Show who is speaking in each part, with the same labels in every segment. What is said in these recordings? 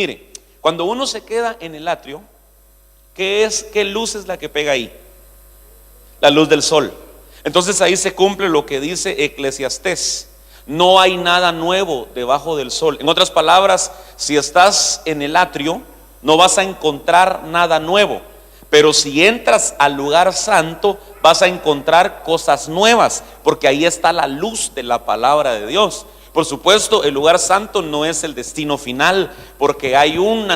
Speaker 1: mire, cuando uno se queda en el atrio, ¿qué luz es la que pega ahí? La luz del sol. Entonces ahí se cumple lo que dice Eclesiastés: no hay nada nuevo debajo del sol. En otras palabras, si estás en el atrio, no vas a encontrar nada nuevo. Pero si entras al lugar santo, vas a encontrar cosas nuevas, porque ahí está la luz de la palabra de Dios. Por supuesto, el lugar santo no es el destino final, porque hay un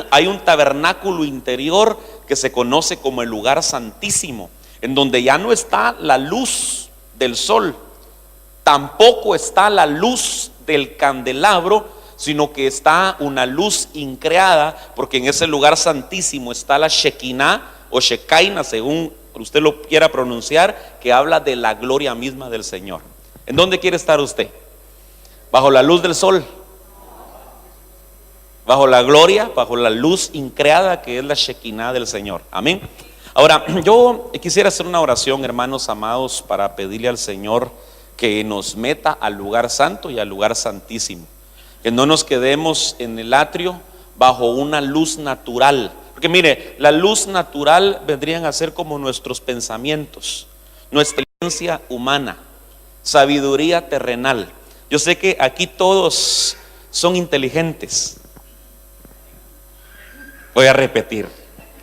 Speaker 1: tabernáculo interior que se conoce como el lugar santísimo, en donde ya no está la luz del sol, tampoco está la luz del candelabro, sino que está una luz increada, porque en ese lugar santísimo está la Shekinah o Shekinah, según usted lo quiera pronunciar, que habla de la gloria misma del Señor. ¿En dónde quiere estar usted? ¿Bajo la luz del sol? ¿Bajo la gloria? ¿Bajo la luz increada que es la Shekinah del Señor? Amén. Ahora, yo quisiera hacer una oración, hermanos amados, para pedirle al Señor que nos meta al lugar santo y al lugar santísimo. Que no nos quedemos en el atrio bajo una luz natural. Porque mire, la luz natural vendrían a ser como nuestros pensamientos, nuestra inteligencia humana, sabiduría terrenal. Yo sé que aquí todos son inteligentes. Voy a repetir.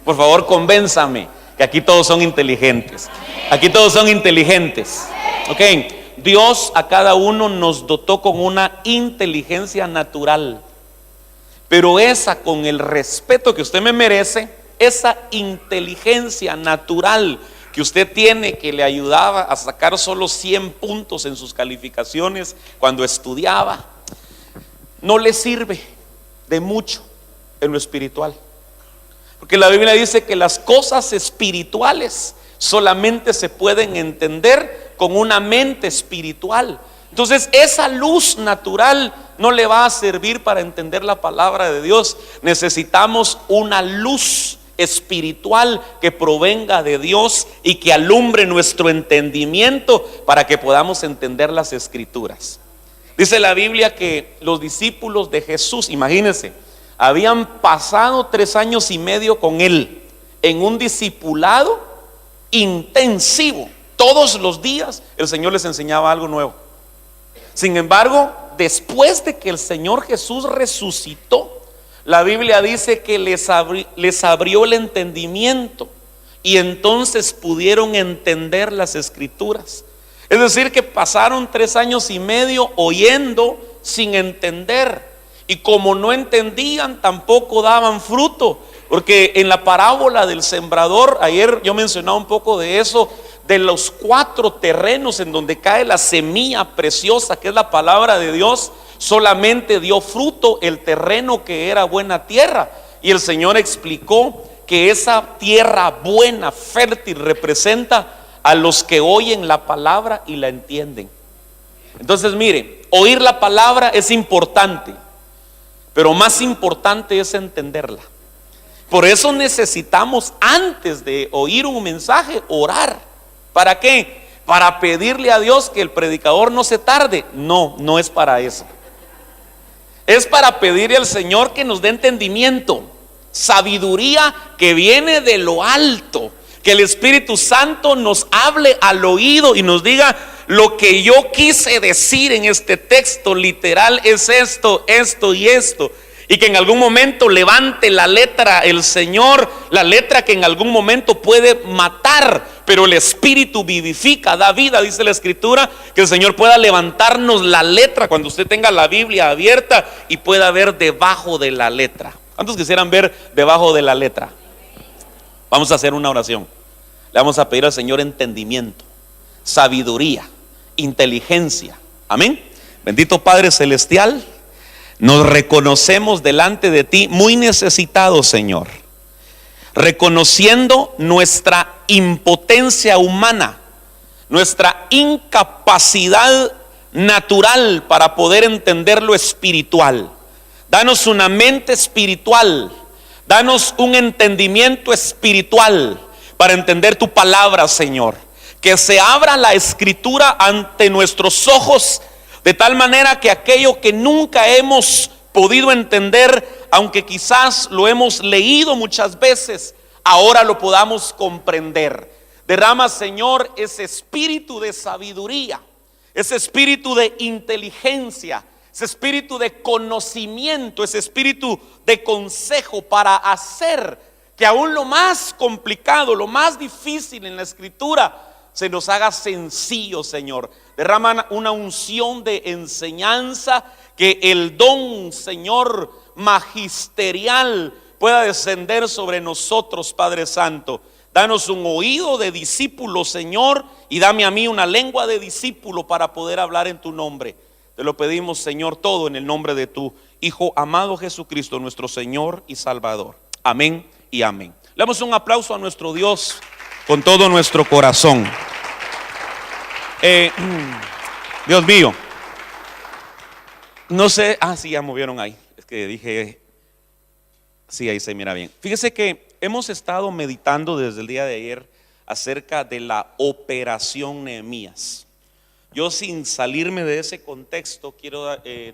Speaker 1: Por favor, convénzame que aquí todos son inteligentes. Aquí todos son inteligentes. Ok. Dios a cada uno nos dotó con una inteligencia natural, pero esa, con el respeto que usted me merece, esa inteligencia natural que usted tiene, que le ayudaba a sacar solo 100 puntos en sus calificaciones cuando estudiaba, no le sirve de mucho en lo espiritual, porque la Biblia dice que las cosas espirituales solamente se pueden entender con una mente espiritual. Entonces esa luz natural no le va a servir para entender la palabra de Dios. Necesitamos una luz espiritual que provenga de Dios y que alumbre nuestro entendimiento para que podamos entender las escrituras. Dice la Biblia que los discípulos de Jesús, imagínense, habían pasado 3 años y medio con él en un discipulado intensivo. Todos los días el Señor les enseñaba algo nuevo. Sin embargo, después de que el Señor Jesús resucitó, la Biblia dice que les abrió el entendimiento y entonces pudieron entender las escrituras. Es decir, que pasaron 3 años y medio oyendo sin entender, y como no entendían, tampoco daban fruto. Porque en la parábola del sembrador, ayer yo mencionaba un poco de eso, de los 4 terrenos en donde cae la semilla preciosa que es la palabra de Dios, solamente dio fruto el terreno que era buena tierra. Y el Señor explicó que esa tierra buena, fértil, representa a los que oyen la palabra y la entienden. Entonces mire, oír la palabra es importante, pero más importante es entenderla. Por eso necesitamos, antes de oír un mensaje, orar. ¿Para qué? Para pedirle a Dios que el predicador no se tarde. No, no es para eso. Es para pedirle al Señor que nos dé entendimiento, sabiduría que viene de lo alto. Que el Espíritu Santo nos hable al oído y nos diga: lo que yo quise decir en este texto literal es esto, esto y esto. Y que en algún momento levante la letra el Señor, la letra que en algún momento puede matar, pero el Espíritu vivifica, da vida. Dice la Escritura que el Señor pueda levantarnos la letra cuando usted tenga la Biblia abierta y pueda ver debajo de la letra. ¿Cuántos quisieran ver debajo de la letra? Vamos a hacer una oración. Le vamos a pedir al Señor entendimiento, sabiduría, inteligencia. Amén. Bendito Padre Celestial, nos reconocemos delante de ti muy necesitados, Señor, reconociendo nuestra impotencia humana, nuestra incapacidad natural para poder entender lo espiritual. Danos una mente espiritual, danos un entendimiento espiritual para entender tu palabra, Señor. Que se abra la Escritura ante nuestros ojos, de tal manera que aquello que nunca hemos podido entender aunque quizás lo hemos leído muchas veces, ahora lo podamos comprender. Derrama, Señor, ese espíritu de sabiduría, ese espíritu de inteligencia, ese espíritu de conocimiento, ese espíritu de consejo para hacer que aún lo más complicado, lo más difícil en la Escritura se nos haga sencillo, Señor. Derrama una unción de enseñanza, que el don, Señor, magisterial pueda descender sobre nosotros, Padre Santo. Danos un oído de discípulo, Señor, y dame a mí una lengua de discípulo para poder hablar en tu nombre. Te lo pedimos, Señor, todo en el nombre de tu Hijo amado Jesucristo, nuestro Señor y Salvador. Amén y amén. Le damos un aplauso a nuestro Dios con todo nuestro corazón. Dios mío, no sé, sí, ya movieron ahí. Es que dije, sí, ahí se mira bien. Fíjese que hemos estado meditando desde el día de ayer acerca de la operación Nehemías. Yo, sin salirme de ese contexto, quiero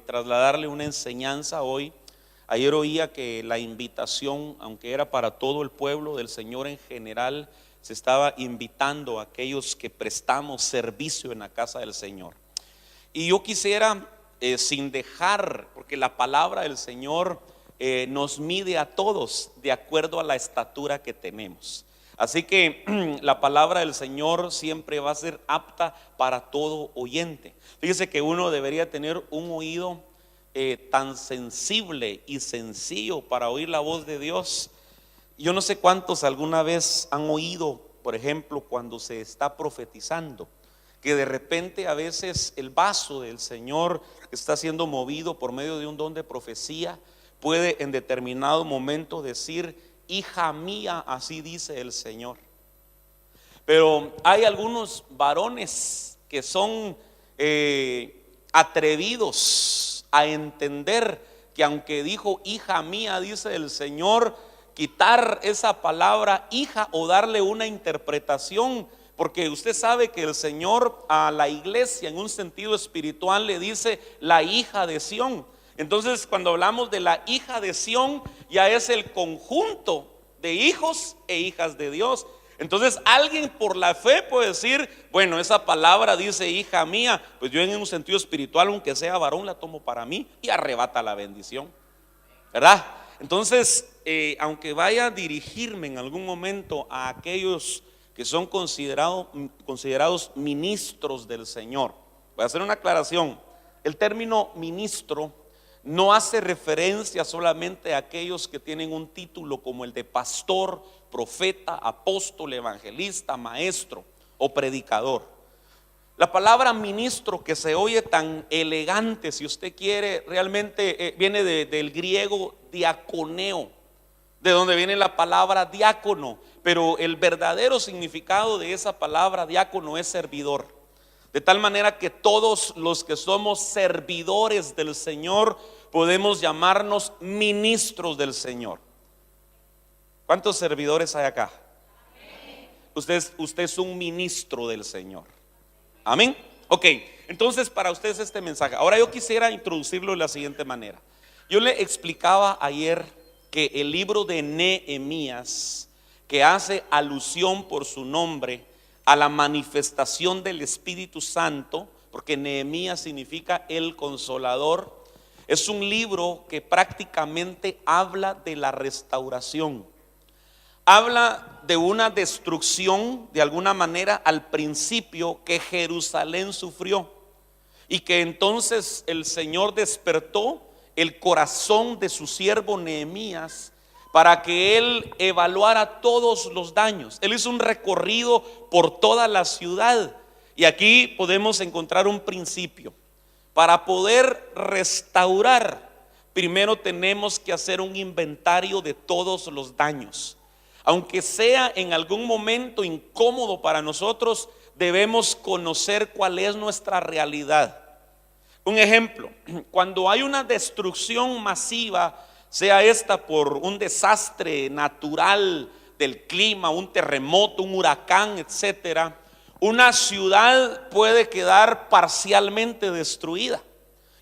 Speaker 1: trasladarle una enseñanza hoy. Ayer oía que la invitación, aunque era para todo el pueblo del Señor en general, se estaba invitando a aquellos que prestamos servicio en la casa del Señor. Y yo quisiera, sin dejar, porque la palabra del Señor nos mide a todos de acuerdo a la estatura que tenemos. Así que la palabra del Señor siempre va a ser apta para todo oyente. Fíjese que uno debería tener un oído tan sensible y sencillo para oír la voz de Dios. Yo no sé cuántos alguna vez han oído, por ejemplo, cuando se está profetizando, que de repente a veces el vaso del Señor está siendo movido por medio de un don de profecía, puede en determinado momento decir: hija mía, así dice el Señor. Pero hay algunos varones que son atrevidos a entender que aunque dijo hija mía, dice el Señor, quitar esa palabra hija o darle una interpretación, porque usted sabe que el Señor a la iglesia en un sentido espiritual le dice la hija de Sión. Entonces, cuando hablamos de la hija de Sión, ya es el conjunto de hijos e hijas de Dios. Entonces, alguien por la fe puede decir: bueno, esa palabra dice hija mía, pues yo en un sentido espiritual, aunque sea varón, la tomo para mí, y arrebata la bendición, ¿verdad? Entonces, aunque vaya a dirigirme en algún momento a aquellos que son considerados ministros del Señor, voy a hacer una aclaración. El término ministro no hace referencia solamente a aquellos que tienen un título como el de pastor, profeta, apóstol, evangelista, maestro o predicador. La palabra ministro, que se oye tan elegante, si usted quiere, realmente viene del griego diaconeo, de donde viene la palabra diácono, pero el verdadero significado de esa palabra diácono es servidor. De tal manera que todos los que somos servidores del Señor podemos llamarnos ministros del Señor. ¿Cuántos servidores hay acá? Usted es un ministro del Señor. Amén. Ok, entonces para ustedes este mensaje. Ahora yo quisiera introducirlo de la siguiente manera. Yo le explicaba ayer que el libro de Nehemías, que hace alusión por su nombre a la manifestación del Espíritu Santo, porque Nehemías significa el consolador, es un libro que prácticamente habla de la restauración. Habla de una destrucción, de alguna manera, al principio, que Jerusalén sufrió, y que entonces el Señor despertó el corazón de su siervo Nehemías para que él evaluara todos los daños. Él hizo un recorrido por toda la ciudad, y aquí podemos encontrar un principio. Para poder restaurar, primero tenemos que hacer un inventario de todos los daños. Aunque sea en algún momento incómodo para nosotros, debemos conocer cuál es nuestra realidad. Un ejemplo: cuando hay una destrucción masiva, sea esta por un desastre natural del clima, un terremoto, un huracán, etcétera, una ciudad puede quedar parcialmente destruida,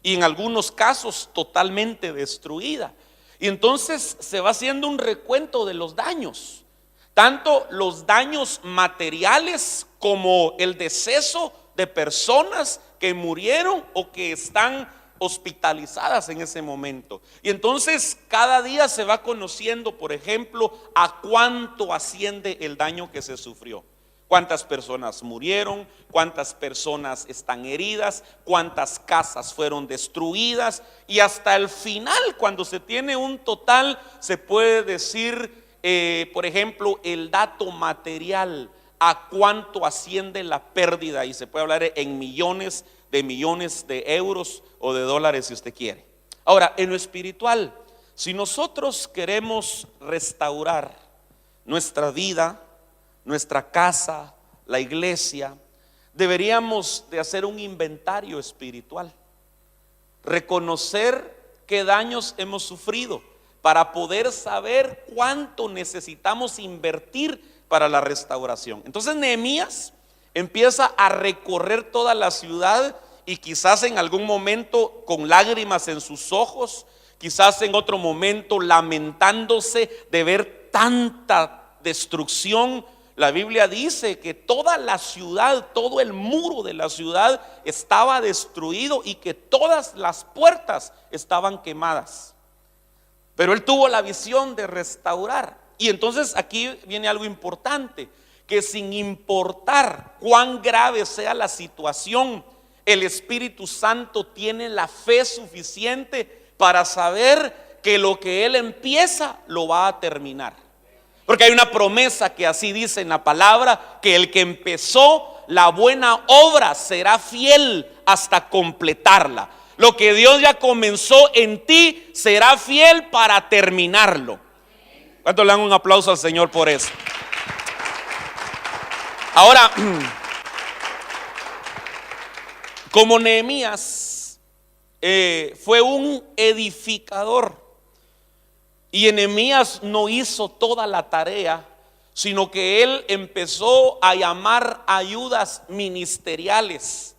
Speaker 1: y en algunos casos totalmente destruida. Y entonces se va haciendo un recuento de los daños, tanto los daños materiales como el deceso de personas que murieron o que están hospitalizadas en ese momento. Y entonces cada día se va conociendo, por ejemplo, a cuánto asciende el daño que se sufrió. Cuántas personas murieron, cuántas personas están heridas, cuántas casas fueron destruidas, y hasta el final, cuando se tiene un total, se puede decir, por ejemplo, el dato material, a cuánto asciende la pérdida, y se puede hablar en millones de euros o de dólares si usted quiere. Ahora, en lo espiritual, si nosotros queremos restaurar nuestra vida, nuestra casa, la iglesia, deberíamos de hacer un inventario espiritual, reconocer qué daños hemos sufrido para poder saber cuánto necesitamos invertir para la restauración. Entonces Nehemías empieza a recorrer toda la ciudad, y quizás en algún momento con lágrimas en sus ojos, quizás en otro momento lamentándose de ver tanta destrucción. La Biblia dice que toda la ciudad, todo el muro de la ciudad estaba destruido y que todas las puertas estaban quemadas. Pero él tuvo la visión de restaurar. Y entonces aquí viene algo importante, que sin importar cuán grave sea la situación, el Espíritu Santo tiene la fe suficiente para saber que lo que él empieza lo va a terminar. Porque hay una promesa que así dice en la palabra, que el que empezó la buena obra será fiel hasta completarla. Lo que Dios ya comenzó en ti será fiel para terminarlo. ¿Cuánto le dan un aplauso al Señor por eso? Ahora, como Nehemías fue un edificador, y Nehemías no hizo toda la tarea, sino que él empezó a llamar ayudas ministeriales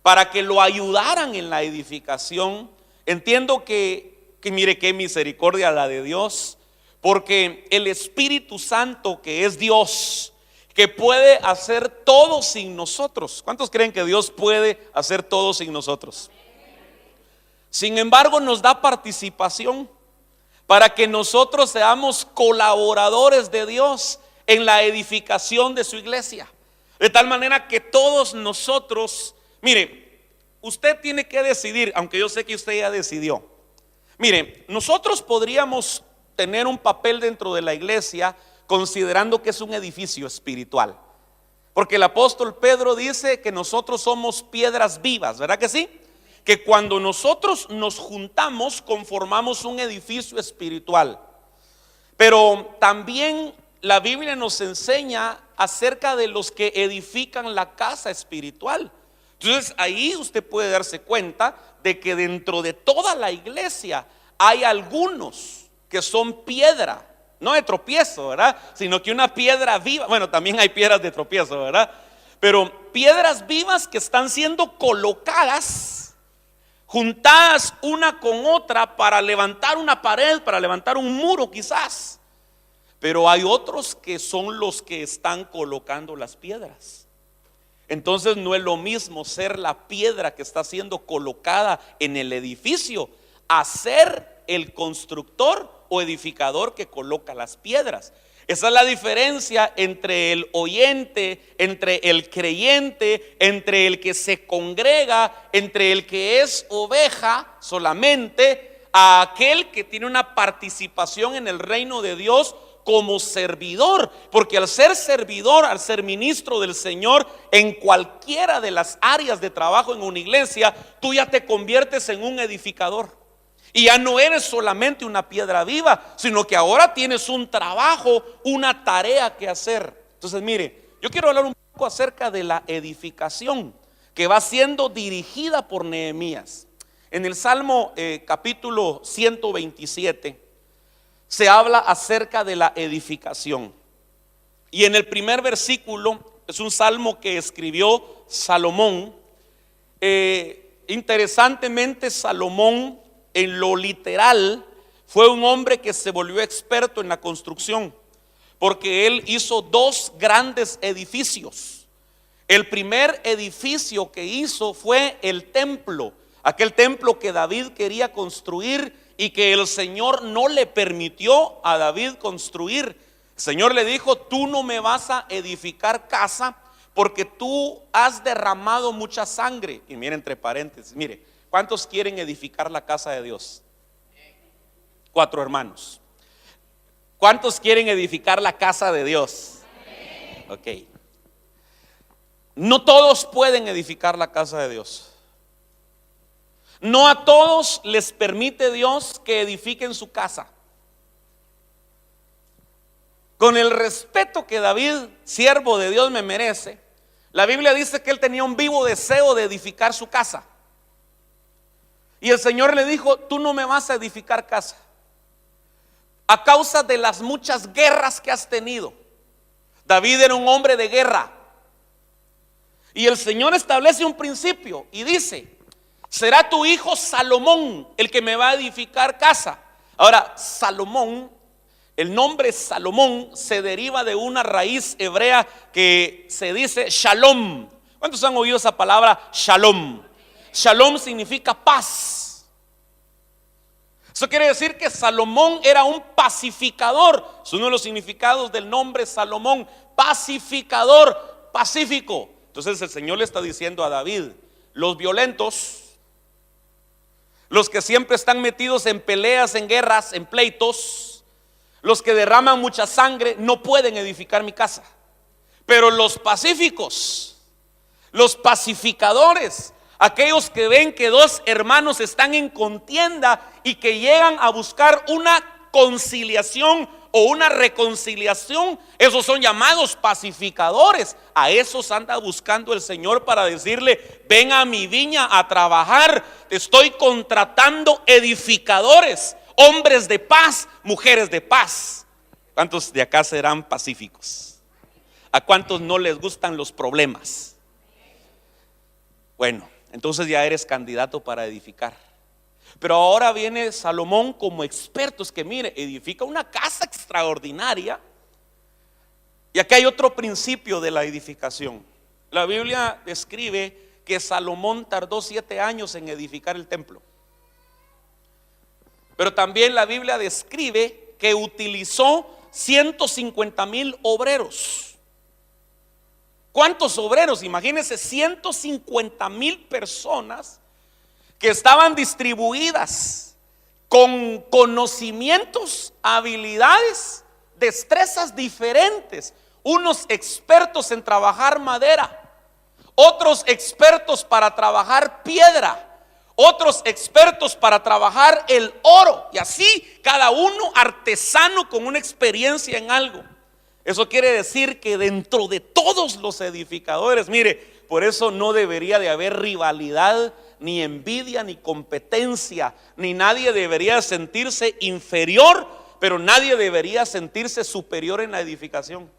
Speaker 1: para que lo ayudaran en la edificación. Entiendo que mire qué misericordia la de Dios, porque el Espíritu Santo, que es Dios, que puede hacer todo sin nosotros. ¿Cuántos creen que Dios puede hacer todo sin nosotros? Sin embargo, nos da participación para que nosotros seamos colaboradores de Dios en la edificación de su iglesia. De tal manera que todos nosotros, mire, usted tiene que decidir, aunque yo sé que usted ya decidió. Mire, nosotros podríamos tener un papel dentro de la iglesia considerando que es un edificio espiritual, porque el apóstol Pedro dice que nosotros somos piedras vivas, ¿verdad que sí? Que cuando nosotros nos juntamos conformamos un edificio espiritual. Pero también la Biblia nos enseña acerca de los que edifican la casa espiritual. Entonces ahí usted puede darse cuenta de que dentro de toda la iglesia hay algunos que son piedra, no de tropiezo, ¿verdad? Sino que una piedra viva. Bueno, también hay piedras de tropiezo, ¿verdad? Pero piedras vivas que están siendo colocadas, juntadas una con otra para levantar una pared, para levantar un muro quizás. Pero hay otros que son los que están colocando las piedras. Entonces no es lo mismo ser la piedra que está siendo colocada en el edificio a ser el constructor o edificador que coloca las piedras. Esa es la diferencia entre el oyente, entre el creyente, entre el que se congrega, entre el que es oveja solamente, a aquel que tiene una participación en el reino de Dios como servidor. Porque al ser servidor, al ser ministro del Señor en cualquiera de las áreas de trabajo en una iglesia, tú ya te conviertes en un edificador. Y ya no eres solamente una piedra viva, sino que ahora tienes un trabajo, una tarea que hacer. Entonces mire, yo quiero hablar un poco acerca de la edificación que va siendo dirigida por Nehemías. En el Salmo capítulo 127 se habla acerca de la edificación. Y en el primer versículo, es un salmo que escribió Salomón. Interesantemente, Salomón en lo literal fue un hombre que se volvió experto en la construcción, porque él hizo 2 grandes edificios. El primer edificio que hizo fue el templo, aquel templo que David quería construir y que el Señor no le permitió a David construir. El Señor le dijo: tú no me vas a edificar casa porque tú has derramado mucha sangre. Y mire, entre paréntesis, mire, ¿cuántos quieren edificar la casa de Dios? 4 hermanos. ¿Cuántos quieren edificar la casa de Dios? Ok. No todos pueden edificar la casa de Dios. No a todos les permite Dios que edifiquen su casa. Con el respeto que David, siervo de Dios, me merece, la Biblia dice que él tenía un vivo deseo de edificar su casa. Y el Señor le dijo: tú no me vas a edificar casa, a causa de las muchas guerras que has tenido. David era un hombre de guerra. Y el Señor establece un principio y dice: será tu hijo Salomón el que me va a edificar casa. Ahora, Salomón, el nombre Salomón se deriva de una raíz hebrea que se dice shalom. ¿Cuántos han oído esa palabra shalom? Shalom significa paz. Eso quiere decir que Salomón era un pacificador. Es uno de los significados del nombre Salomón: pacificador, pacífico. Entonces el Señor le está diciendo a David: los violentos, los que siempre están metidos en peleas, en guerras, en pleitos, los que derraman mucha sangre, no pueden edificar mi casa. Pero los pacíficos, los pacificadores, aquellos que ven que 2 hermanos están en contienda y que llegan a buscar una conciliación o una reconciliación, esos son llamados pacificadores. A esos anda buscando el Señor para decirle: ven a mi viña a trabajar. Te estoy contratando edificadores, hombres de paz, mujeres de paz. ¿Cuántos de acá serán pacíficos? ¿A cuántos no les gustan los problemas? Bueno, entonces ya eres candidato para edificar. Pero ahora viene Salomón como experto. Es que mire, edifica una casa extraordinaria. Y aquí hay otro principio de la edificación. La Biblia describe que Salomón tardó 7 años en edificar el templo. Pero también la Biblia describe que utilizó 150,000 obreros. ¿Cuántos obreros? Imagínense, 150,000 personas que estaban distribuidas con conocimientos, habilidades, destrezas diferentes. Unos expertos en trabajar madera, otros expertos para trabajar piedra, otros expertos para trabajar el oro, y así cada uno artesano con una experiencia en algo. Eso quiere decir que dentro de todos los edificadores, mire, por eso no debería de haber rivalidad, ni envidia, ni competencia, ni nadie debería sentirse inferior, pero nadie debería sentirse superior en la edificación.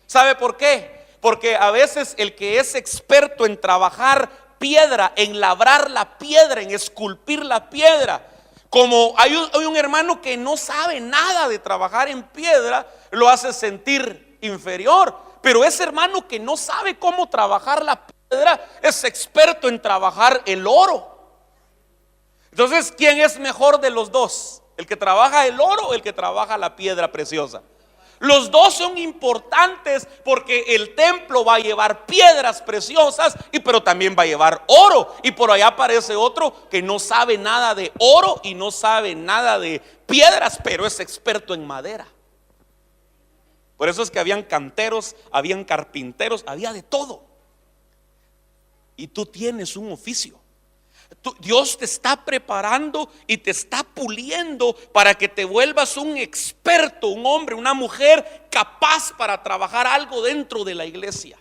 Speaker 1: ¿Sabe por qué? Porque a veces el que es experto en trabajar piedra, en labrar la piedra, en esculpir la piedra, como hay un hermano que no sabe nada de trabajar en piedra, lo hace sentir inferior. Pero ese hermano que no sabe cómo trabajar la piedra es experto en trabajar el oro. Entonces, ¿quién es mejor de los dos? ¿El que trabaja el oro o el que trabaja la piedra preciosa? Los dos son importantes, porque el templo va a llevar piedras preciosas, pero también va a llevar oro. Y por allá aparece otro que no sabe nada de oro y no sabe nada de piedras, pero es experto en madera. Por eso es que habían canteros, habían carpinteros, había de todo. Y tú tienes un oficio. Dios te está preparando y te está puliendo para que te vuelvas un experto, un hombre, una mujer capaz para trabajar algo dentro de la iglesia.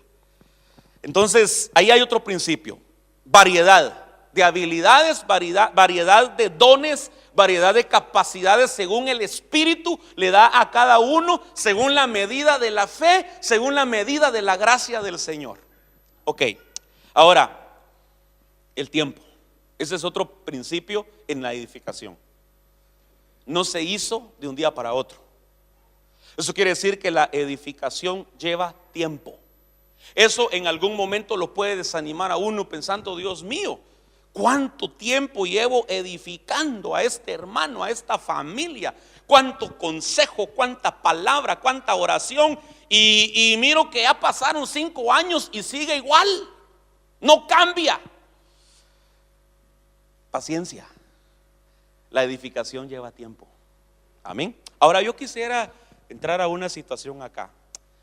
Speaker 1: Entonces, ahí hay otro principio: variedad de habilidades, variedad de dones, variedad de capacidades según el Espíritu le da a cada uno, según la medida de la fe, según la medida de la gracia del Señor. Ok, ahora, el tiempo. Ese es otro principio en la edificación. no se hizo de un día para otro. Eso quiere decir que la edificación lleva tiempo. Eso en algún momento lo puede desanimar a uno pensando: Dios mío, ¿cuánto tiempo llevo edificando a este hermano, a esta familia? ¿Cuánto consejo, cuánta palabra, cuánta oración? Y miro que ya pasaron 5 años y sigue igual, no cambia. Paciencia. La edificación lleva tiempo. Amén. Ahora yo quisiera entrar a una situación acá.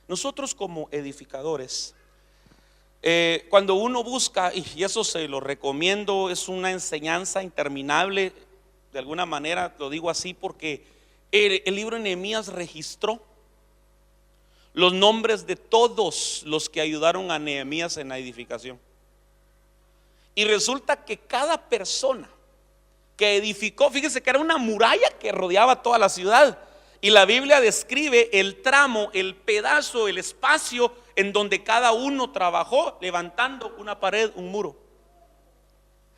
Speaker 1: Nosotros como edificadores, cuando uno busca, y eso se lo recomiendo, es una enseñanza interminable, de alguna manera lo digo así porque el libro de Nehemías registró los nombres de todos los que ayudaron a Nehemías en la edificación. Y resulta que cada persona que edificó, fíjese que era una muralla que rodeaba toda la ciudad, y la Biblia describe el tramo, el pedazo, el espacio en donde cada uno trabajó levantando una pared, un muro.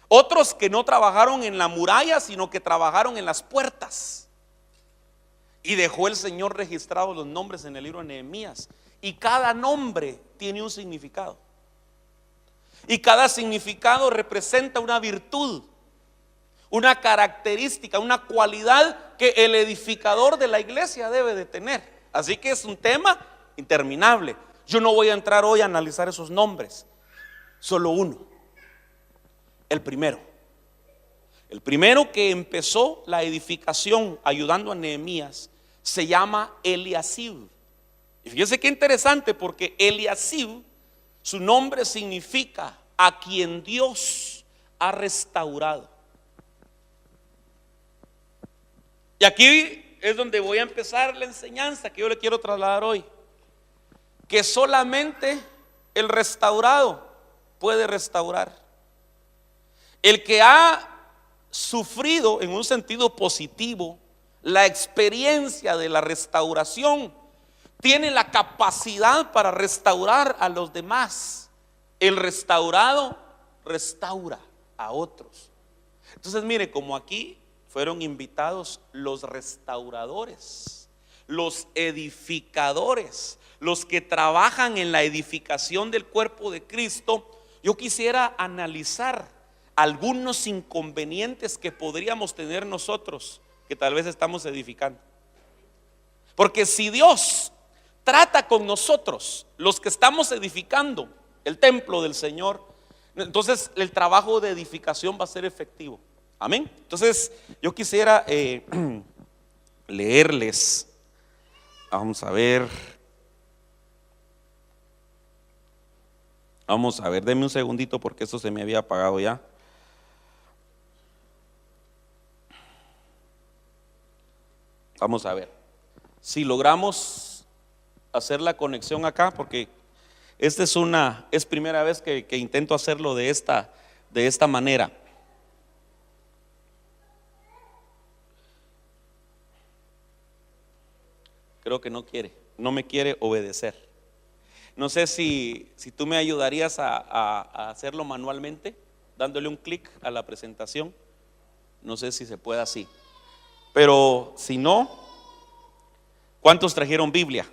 Speaker 1: Otros que no trabajaron en la muralla, sino que trabajaron en las puertas. Y dejó el Señor registrados los nombres en el libro de Nehemías. Y cada nombre tiene un significado. Y cada significado representa una virtud, una característica, una cualidad que el edificador de la iglesia debe de tener. Así que es un tema interminable. Yo no voy a entrar hoy a analizar esos nombres, solo uno. El primero que empezó la edificación ayudando a Nehemías se llama Eliasib. Y fíjese qué interesante, porque Eliasib, su nombre significa a quien Dios ha restaurado. Y aquí es donde voy a empezar la enseñanza que yo le quiero trasladar hoy. Que solamente el restaurado puede restaurar. El que ha sufrido en un sentido positivo la experiencia de la restauración tiene la capacidad para restaurar a los demás. El restaurado restaura a otros. Entonces mire, como aquí fueron invitados los restauradores, los edificadores, los que trabajan en la edificación del cuerpo de Cristo, yo quisiera analizar algunos inconvenientes que podríamos tener nosotros, que tal vez estamos edificando. Porque si Dios trata con nosotros, los que estamos edificando el templo del Señor, entonces el trabajo de edificación va a ser efectivo. Amén. Entonces yo quisiera leerles. Vamos a ver, denme un segundito porque esto se me había apagado ya. Vamos a ver si logramos hacer la conexión acá, porque esta es primera vez que intento hacerlo de esta manera. Creo que no me quiere obedecer. No sé si tú me ayudarías a hacerlo manualmente, dándole un clic a la presentación. No sé si se puede así. Pero si no, ¿cuántos trajeron Biblia?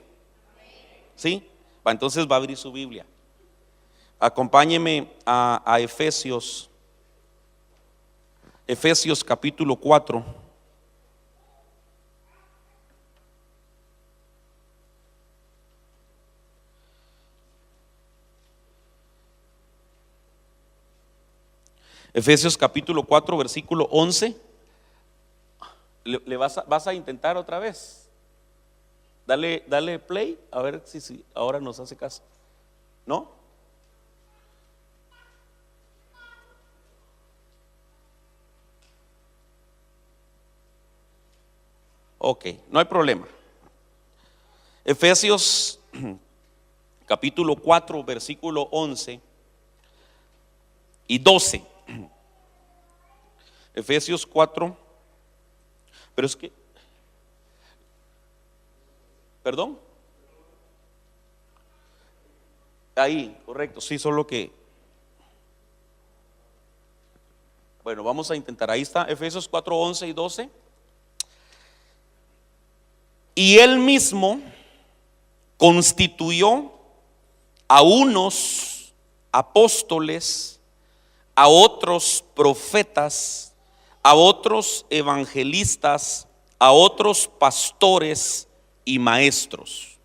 Speaker 1: ¿Sí? Entonces va a abrir su Biblia. Acompáñeme a Efesios capítulo 4. Efesios capítulo 4 versículo 11. ¿Le vas a intentar otra vez? Dale play, a ver si ahora nos hace caso. ¿No? Ok, no hay problema. Efesios capítulo 4 versículo 11 y 12. Efesios 4. Pero es que, perdón, ahí, correcto, sí, solo que, bueno, vamos a intentar. Ahí está, Efesios 4, 11 y 12. Y él mismo constituyó a unos apóstoles, a otros profetas, a otros evangelistas, a otros pastores y maestros,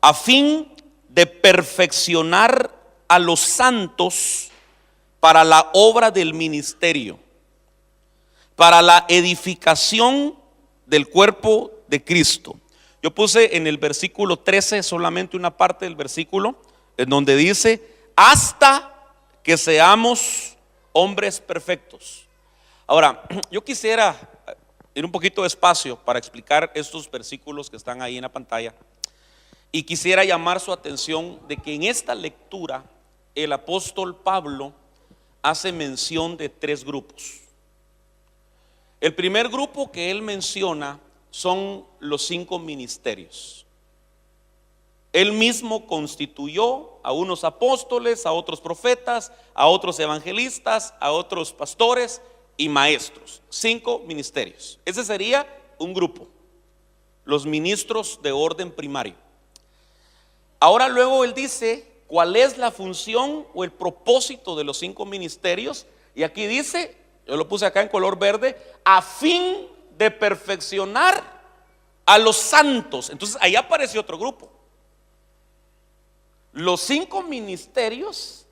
Speaker 1: a fin de perfeccionar a los santos para la obra del ministerio, para la edificación del cuerpo de Cristo. Yo puse en el versículo 13 solamente una parte del versículo en donde dice: hasta que seamos hombres perfectos. Ahora, yo quisiera ir un poquito despacio para explicar estos versículos que están ahí en la pantalla, y quisiera llamar su atención de que en esta lectura el apóstol Pablo hace mención de tres grupos. El primer grupo que él menciona son los 5 ministerios. Él mismo constituyó a unos apóstoles, a otros profetas, a otros evangelistas, a otros pastores y maestros. 5 ministerios. Ese sería un grupo, los ministros de orden primario. Ahora luego él dice cuál es la función o el propósito de los 5 ministerios, y aquí dice, yo lo puse acá en color verde, a fin de perfeccionar a los santos. Entonces ahí apareció otro grupo. Los 5 ministerios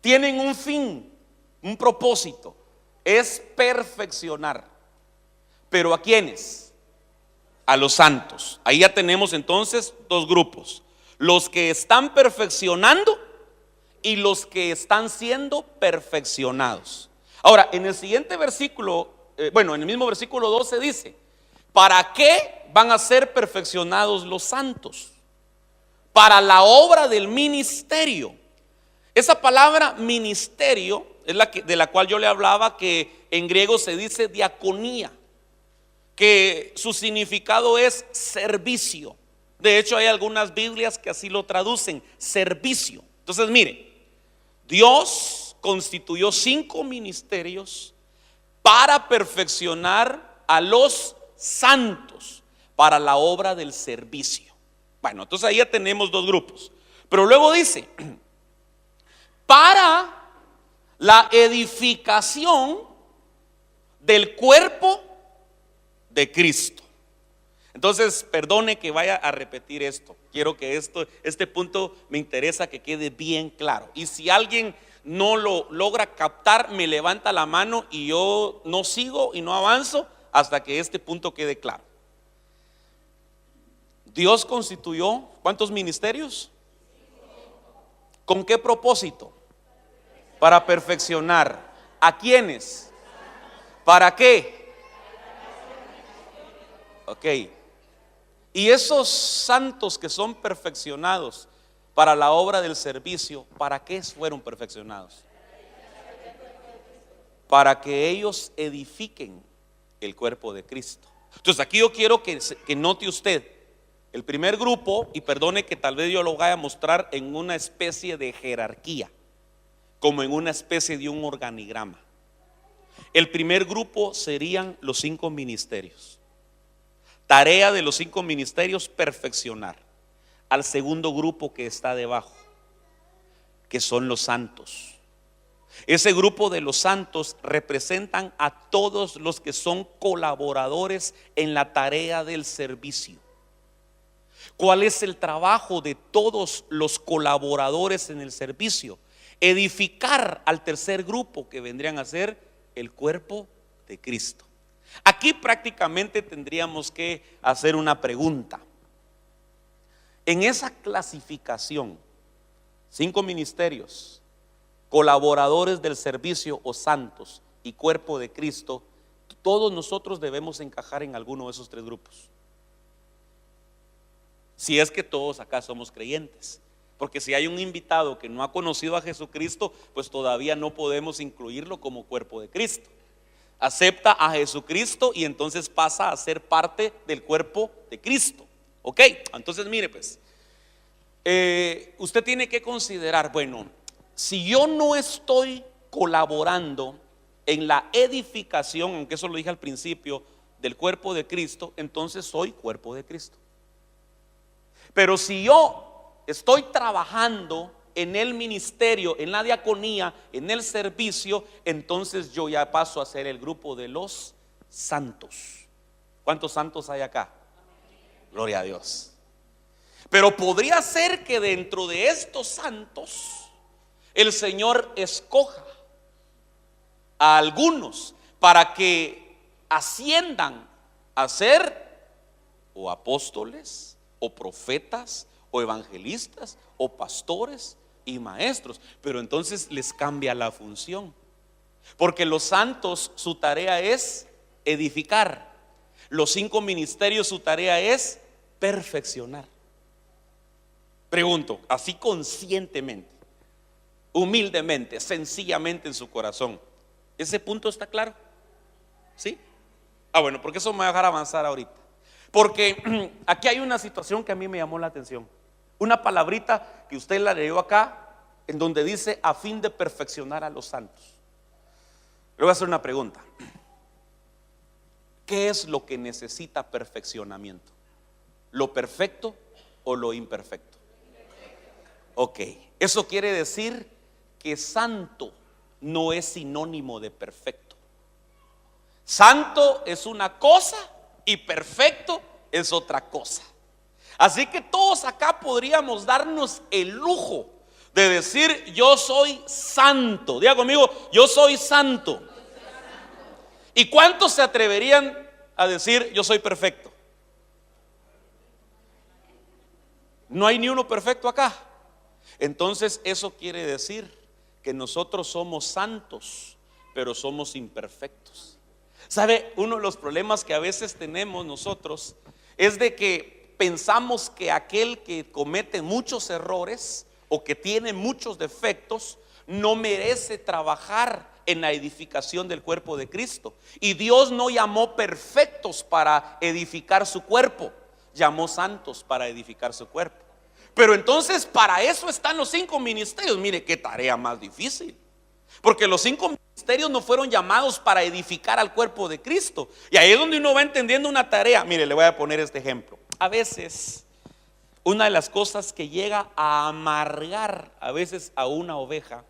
Speaker 1: tienen un fin, un propósito, es perfeccionar. ¿Pero a quiénes? A los santos. Ahí ya tenemos entonces 2 grupos: los que están perfeccionando y los que están siendo perfeccionados. Ahora, en el siguiente versículo, en el mismo versículo 12 dice: ¿para qué van a ser perfeccionados los santos? Para la obra del ministerio. Esa palabra ministerio es de la cual yo le hablaba, que en griego se dice diaconía, que su significado es servicio. De hecho, hay algunas Biblias que así lo traducen, servicio. Entonces, mire, Dios constituyó 5 ministerios para perfeccionar a los santos para la obra del servicio. Bueno, entonces ahí ya tenemos 2 grupos. Pero luego dice: para la edificación del cuerpo de Cristo. Entonces, perdone que vaya a repetir esto. Quiero que este punto me interesa que quede bien claro. Y si alguien no lo logra captar, me levanta la mano y yo no sigo y no avanzo hasta que este punto quede claro. Dios constituyó ¿cuántos ministerios? ¿Con qué propósito? Para perfeccionar. ¿A quiénes? ¿Para qué? Ok. Y esos santos que son perfeccionados para la obra del servicio, ¿para qué fueron perfeccionados? Para que ellos edifiquen el cuerpo de Cristo. Entonces aquí yo quiero que note usted el primer grupo, y perdone que tal vez yo lo vaya a mostrar en una especie de jerarquía, como en una especie de un organigrama. El primer grupo serían los 5 ministerios. Tarea de los 5 ministerios: perfeccionar al segundo grupo que está debajo, que son los santos. Ese grupo de los santos representan a todos los que son colaboradores en la tarea del servicio. ¿Cuál es el trabajo de todos los colaboradores en el servicio? Edificar al tercer grupo, que vendrían a ser el cuerpo de Cristo. Aquí prácticamente tendríamos que hacer una pregunta. En esa clasificación, 5 ministerios, colaboradores del servicio o santos y cuerpo de Cristo, todos nosotros debemos encajar en alguno de esos 3 grupos. Si es que todos acá somos creyentes. Porque si hay un invitado que no ha conocido a Jesucristo, pues todavía no podemos incluirlo como cuerpo de Cristo. Acepta a Jesucristo y entonces pasa a ser parte del cuerpo de Cristo. Ok, entonces mire pues, usted tiene que considerar, bueno, si yo no estoy colaborando en la edificación, aunque eso lo dije al principio, del cuerpo de Cristo, entonces soy cuerpo de Cristo. Pero si yo estoy trabajando en el ministerio, en la diaconía, en el servicio, entonces yo ya paso a ser el grupo de los santos. ¿Cuántos santos hay acá? Gloria a Dios. Pero podría ser que dentro de estos santos el Señor escoja a algunos para que asciendan a ser o apóstoles, o profetas, o evangelistas, o pastores y maestros. Pero entonces les cambia la función, porque los santos, su tarea es edificar. Los 5 ministerios, su tarea es perfeccionar. Pregunto, así conscientemente, humildemente, sencillamente en su corazón, ¿ese punto está claro? ¿Sí? Bueno, porque eso me va a dejar avanzar ahorita. Porque aquí hay una situación que a mí me llamó la atención. Una palabrita que usted la leyó acá, en donde dice a fin de perfeccionar a los santos. Le voy a hacer una pregunta. ¿Qué es lo que necesita perfeccionamiento? ¿Lo perfecto o lo imperfecto? Ok, eso quiere decir que santo no es sinónimo de perfecto. Santo es una cosa y perfecto es otra cosa. Así que todos acá podríamos darnos el lujo de decir yo soy santo. Diga conmigo, yo soy santo. ¿Y cuántos se atreverían a decir yo soy perfecto? No hay ni uno perfecto acá. Entonces eso quiere decir que nosotros somos santos, pero somos imperfectos. ¿Sabe? Uno de los problemas que a veces tenemos nosotros es de que pensamos que aquel que comete muchos errores o que tiene muchos defectos no merece trabajar en la edificación del cuerpo de Cristo. Y Dios no llamó perfectos para edificar su cuerpo, llamó santos para edificar su cuerpo. Pero entonces para eso están los 5 ministerios. Mire qué tarea más difícil, porque los 5 ministerios no fueron llamados para edificar al cuerpo de Cristo. Y ahí es donde uno va entendiendo una tarea. Mire, le voy a poner este ejemplo. A veces una de las cosas que llega a amargar a veces a una oveja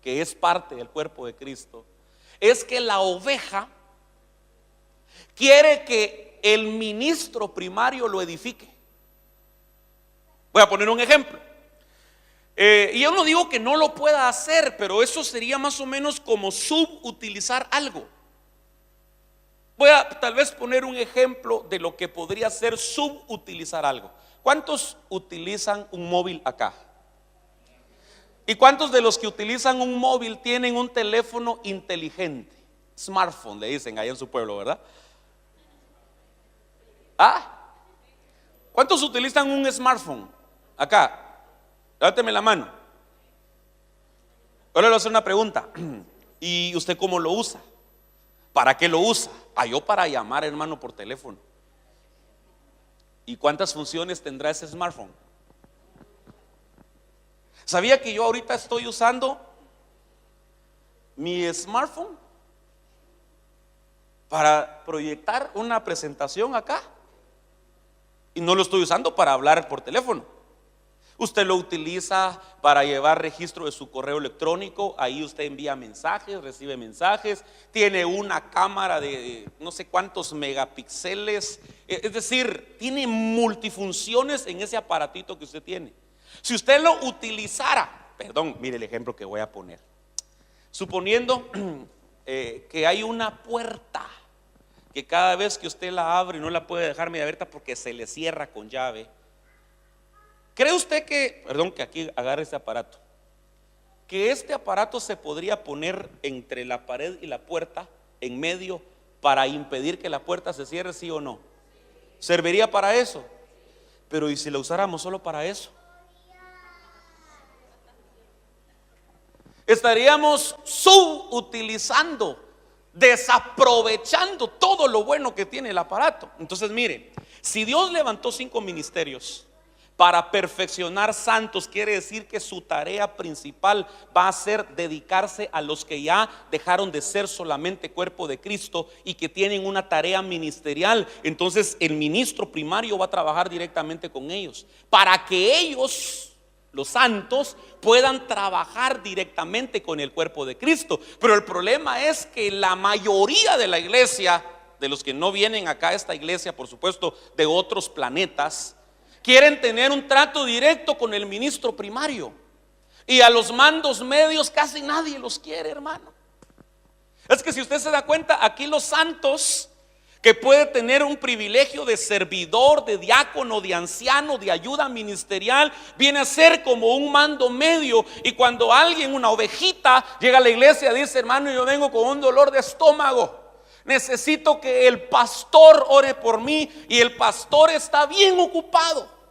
Speaker 1: que es parte del cuerpo de Cristo es que la oveja quiere que el ministro primario lo edifique. Voy a poner un ejemplo. Y yo no digo que no lo pueda hacer, pero eso sería más o menos como subutilizar algo. Voy a tal vez poner un ejemplo de lo que podría ser subutilizar algo. ¿Cuántos utilizan un móvil acá? ¿Y cuántos de los que utilizan un móvil tienen un teléfono inteligente? Smartphone le dicen allá en su pueblo, ¿verdad? ¿Cuántos utilizan un smartphone acá? Levánteme la mano. Ahora le voy a hacer una pregunta. ¿Y usted cómo lo usa? ¿Para qué lo usa? Yo para llamar, hermano, por teléfono. ¿Y cuántas funciones tendrá ese smartphone? ¿Sabía que yo ahorita estoy usando mi smartphone para proyectar una presentación acá? Y no lo estoy usando para hablar por teléfono. Usted lo utiliza para llevar registro de su correo electrónico. Ahí usted envía mensajes, recibe mensajes. Tiene una cámara de no sé cuántos megapíxeles. Es decir, tiene multifunciones en ese aparatito que usted tiene. Si usted lo utilizara, mire el ejemplo que voy a poner. Suponiendo que hay una puerta que cada vez que usted la abre no la puede dejar media abierta porque se le cierra con llave. ¿Cree usted que aquí agarre este aparato, que este aparato se podría poner entre la pared y la puerta, en medio, para impedir que la puerta se cierre, sí o no? ¿Serviría para eso? Pero ¿y si lo usáramos solo para eso? Estaríamos subutilizando, desaprovechando todo lo bueno que tiene el aparato. Entonces mire, si Dios levantó 5 ministerios Para perfeccionar santos quiere decir que su tarea principal va a ser dedicarse a los que ya dejaron de ser solamente cuerpo de Cristo y que tienen una tarea ministerial. Entonces el ministro primario va a trabajar directamente con ellos para que ellos, los santos, puedan trabajar directamente con el cuerpo de Cristo. Pero el problema es que la mayoría de la iglesia, de los que no vienen acá a esta iglesia, por supuesto, de otros planetas, quieren tener un trato directo con el ministro primario, y a los mandos medios casi nadie los quiere, hermano. Es que si usted se da cuenta, aquí los santos que puede tener un privilegio de servidor, de diácono, de anciano, de ayuda ministerial, viene a ser como un mando medio. Y cuando alguien, una ovejita, llega a la iglesia, dice: hermano, yo vengo con un dolor de estómago, necesito que el pastor ore por mí, y el pastor está bien ocupado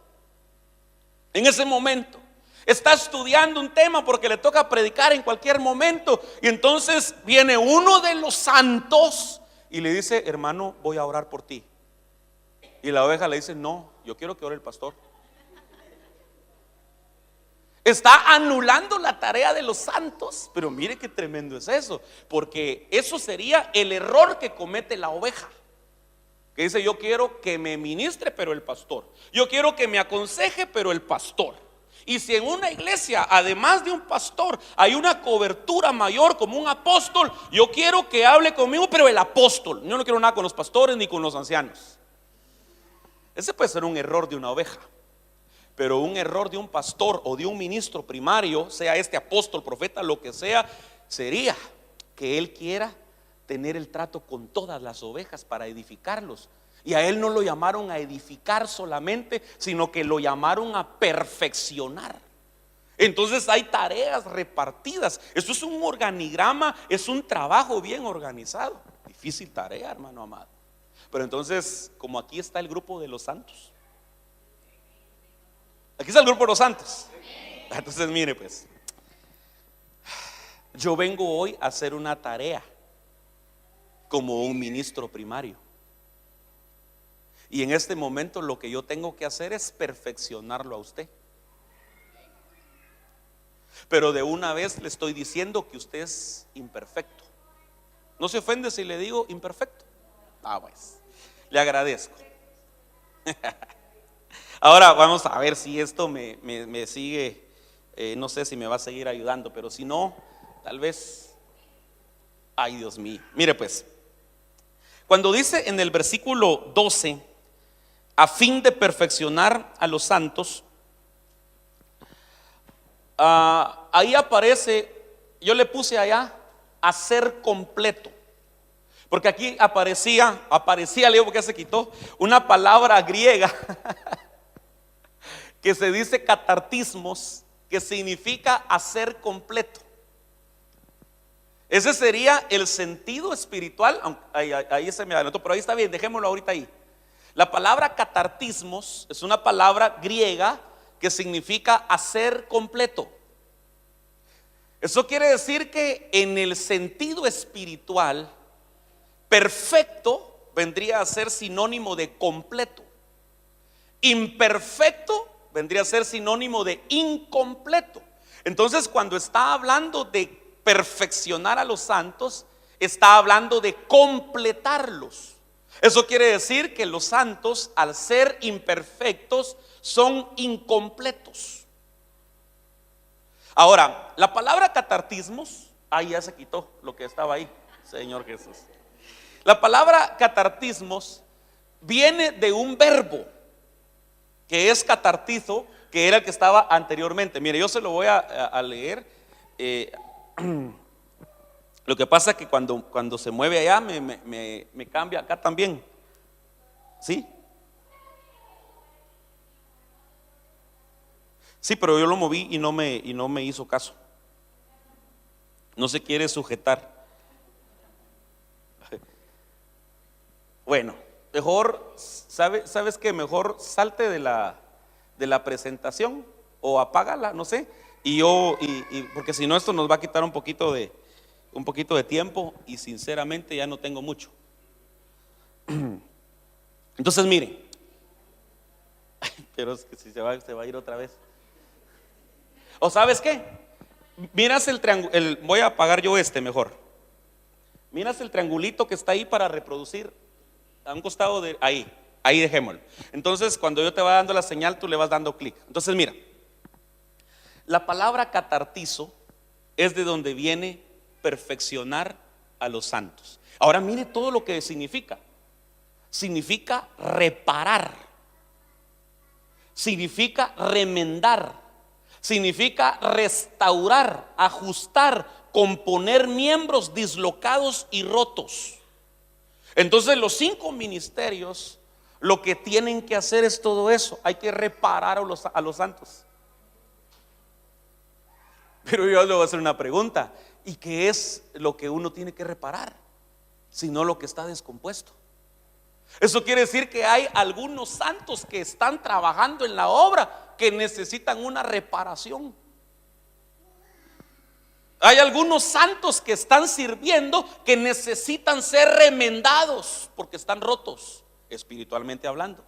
Speaker 1: en ese momento, está estudiando un tema porque le toca predicar en cualquier momento, y entonces viene uno de los santos y le dice: hermano, voy a orar por ti. Y la oveja le dice: no, yo quiero que ore el pastor. Está anulando la tarea de los santos. Pero mire qué tremendo es eso, porque eso sería el error que comete la oveja, que dice: yo quiero que me ministre, pero el pastor. Yo quiero que me aconseje, pero el pastor. Y si en una iglesia, además de un pastor, hay una cobertura mayor como un apóstol, yo quiero que hable conmigo, pero el apóstol. Yo no quiero nada con los pastores ni con los ancianos. Ese puede ser un error de una oveja. Pero un error de un pastor o de un ministro primario, sea este apóstol, profeta, lo que sea, sería que él quiera tener el trato con todas las ovejas para edificarlos. Y a él no lo llamaron a edificar solamente, sino que lo llamaron a perfeccionar. Entonces hay tareas repartidas. Esto es un organigrama, es un trabajo bien organizado. Difícil tarea, hermano amado. Pero entonces, como aquí está el grupo de los santos, aquí está el grupo de los santos. Entonces mire pues, yo vengo hoy a hacer una tarea como un ministro primario, y en este momento lo que yo tengo que hacer es perfeccionarlo a usted. Pero de una vez le estoy diciendo que usted es imperfecto. ¿No se ofende si le digo imperfecto? Pues le agradezco. Ahora vamos a ver si esto me sigue, no sé si me va a seguir ayudando, pero si no, tal vez, ay Dios mío. Mire pues, cuando dice en el versículo 12, a fin de perfeccionar a los santos, ahí aparece, yo le puse allá, a ser completo. Porque aquí aparecía, leo porque ya se quitó, una palabra griega que se dice catartismos, que significa hacer completo. Ese sería el sentido espiritual. Ahí se me adelantó, pero ahí está bien, dejémoslo ahorita ahí. La palabra catartismos es una palabra griega que significa hacer completo. Eso quiere decir que en el sentido espiritual, perfecto vendría a ser sinónimo de completo. Imperfecto vendría a ser sinónimo de incompleto. Entonces, cuando está hablando de perfeccionar a los santos, está hablando de completarlos. Eso quiere decir que los santos, al ser imperfectos, son incompletos. Ahora, la palabra catartismos, ahí ya se quitó lo que estaba ahí, Señor Jesús. La palabra catartismos viene de un verbo que es catartizo, que era el que estaba anteriormente. Mire, yo se lo voy a leer. Lo que pasa es que cuando se mueve allá me cambia acá también. ¿Sí? Sí, pero yo lo moví y no me hizo caso. No se quiere sujetar. Bueno, mejor, ¿sabes qué? Mejor salte de la presentación o apágala, no sé. Y porque si no, esto nos va a quitar un poquito de tiempo, y sinceramente ya no tengo mucho. Entonces mire, Pero es que si se va a ir otra vez. ¿O sabes qué? Miras el triángulo, voy a apagar yo mejor. Miras el triangulito que está ahí para reproducir a un costado de ahí dejémoslo. Entonces cuando yo te va dando la señal, tú le vas dando clic. Entonces mira, la palabra catartizo es de donde viene perfeccionar a los santos. Ahora mire todo lo que significa. Significa reparar, significa remendar, significa restaurar, ajustar, componer miembros dislocados y rotos. Entonces los 5 ministerios lo que tienen que hacer es todo eso. Hay que reparar a los santos. Pero yo le voy a hacer una pregunta: ¿y qué es lo que uno tiene que reparar? Sino lo que está descompuesto. Eso quiere decir que hay algunos santos que están trabajando en la obra que necesitan una reparación. Hay algunos santos que están sirviendo que necesitan ser remendados porque están rotos, espiritualmente hablando.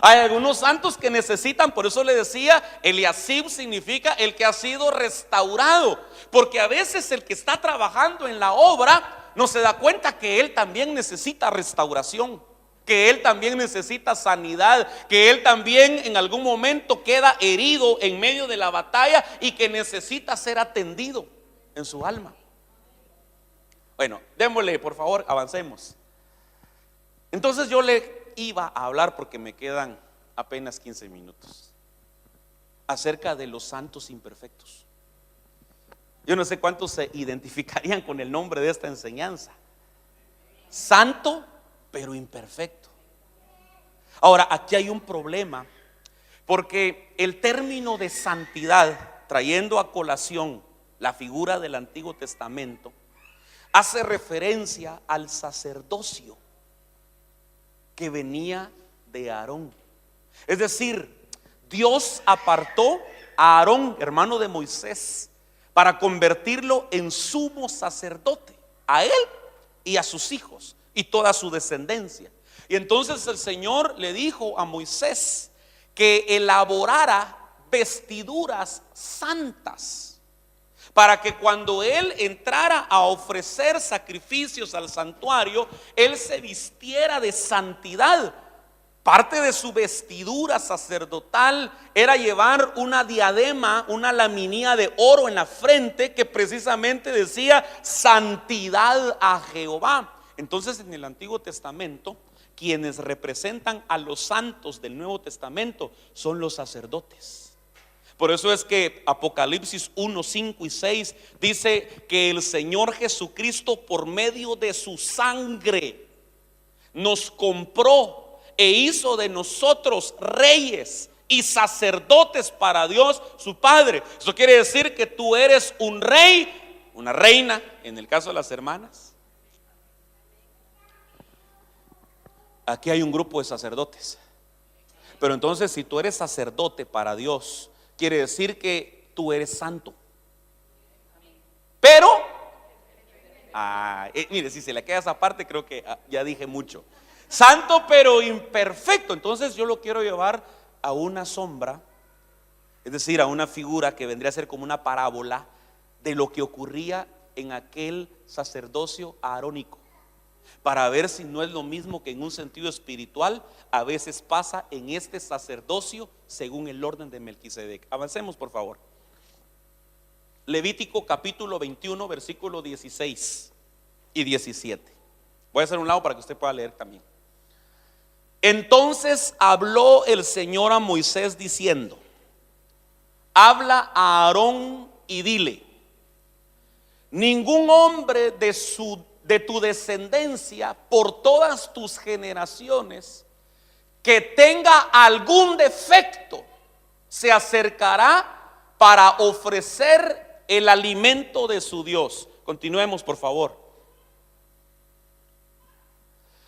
Speaker 1: Hay algunos santos que necesitan, por eso le decía, Eliasib significa el que ha sido restaurado, porque a veces el que está trabajando en la obra no se da cuenta que él también necesita restauración, que él también necesita sanidad, que él también en algún momento queda herido en medio de la batalla y que necesita ser atendido en su alma. Bueno, démosle, por favor, avancemos. Entonces yo le iba a hablar, porque me quedan apenas 15 minutos, acerca de los santos imperfectos. Yo no sé cuántos se identificarían con el nombre de esta enseñanza: santo pero imperfecto. Ahora, aquí hay un problema, porque el término de santidad, trayendo a colación la figura del Antiguo Testamento, hace referencia al sacerdocio que venía de Aarón. Es decir, Dios apartó a Aarón, hermano de Moisés, para convertirlo en sumo sacerdote, a él y a sus hijos y toda su descendencia. Y entonces el Señor le dijo a Moisés que elaborara vestiduras santas, para que cuando él entrara a ofrecer sacrificios al santuario, él se vistiera de santidad. Parte de su vestidura sacerdotal era llevar una diadema, una laminilla de oro en la frente, que precisamente decía santidad a Jehová. Entonces, en el Antiguo Testamento, quienes representan a los santos del Nuevo Testamento son los sacerdotes. Por eso es que Apocalipsis 1, 5 y 6 dice que el Señor Jesucristo, por medio de su sangre, nos compró e hizo de nosotros reyes y sacerdotes para Dios su Padre. Eso quiere decir que tú eres un rey, una reina, en el caso de las hermanas. Aquí hay un grupo de sacerdotes. Pero entonces, si tú eres sacerdote para Dios, quiere decir que tú eres santo. Pero mire, si se le queda esa parte, creo que ya dije mucho. Santo pero imperfecto. Entonces yo lo quiero llevar a una sombra, es decir, a una figura que vendría a ser como una parábola de lo que ocurría en aquel sacerdocio arónico, para ver si no es lo mismo que en un sentido espiritual a veces pasa en este sacerdocio según el orden de Melquisedec. Avancemos, por favor. Levítico capítulo 21, versículo 16 y 17. Voy a hacer un lado para que usted pueda leer también. Entonces habló el Señor a Moisés diciendo: habla a Aarón y dile: ningún hombre de tu descendencia por todas tus generaciones que tenga algún defecto se acercará para ofrecer el alimento de su Dios. Continuemos, por favor.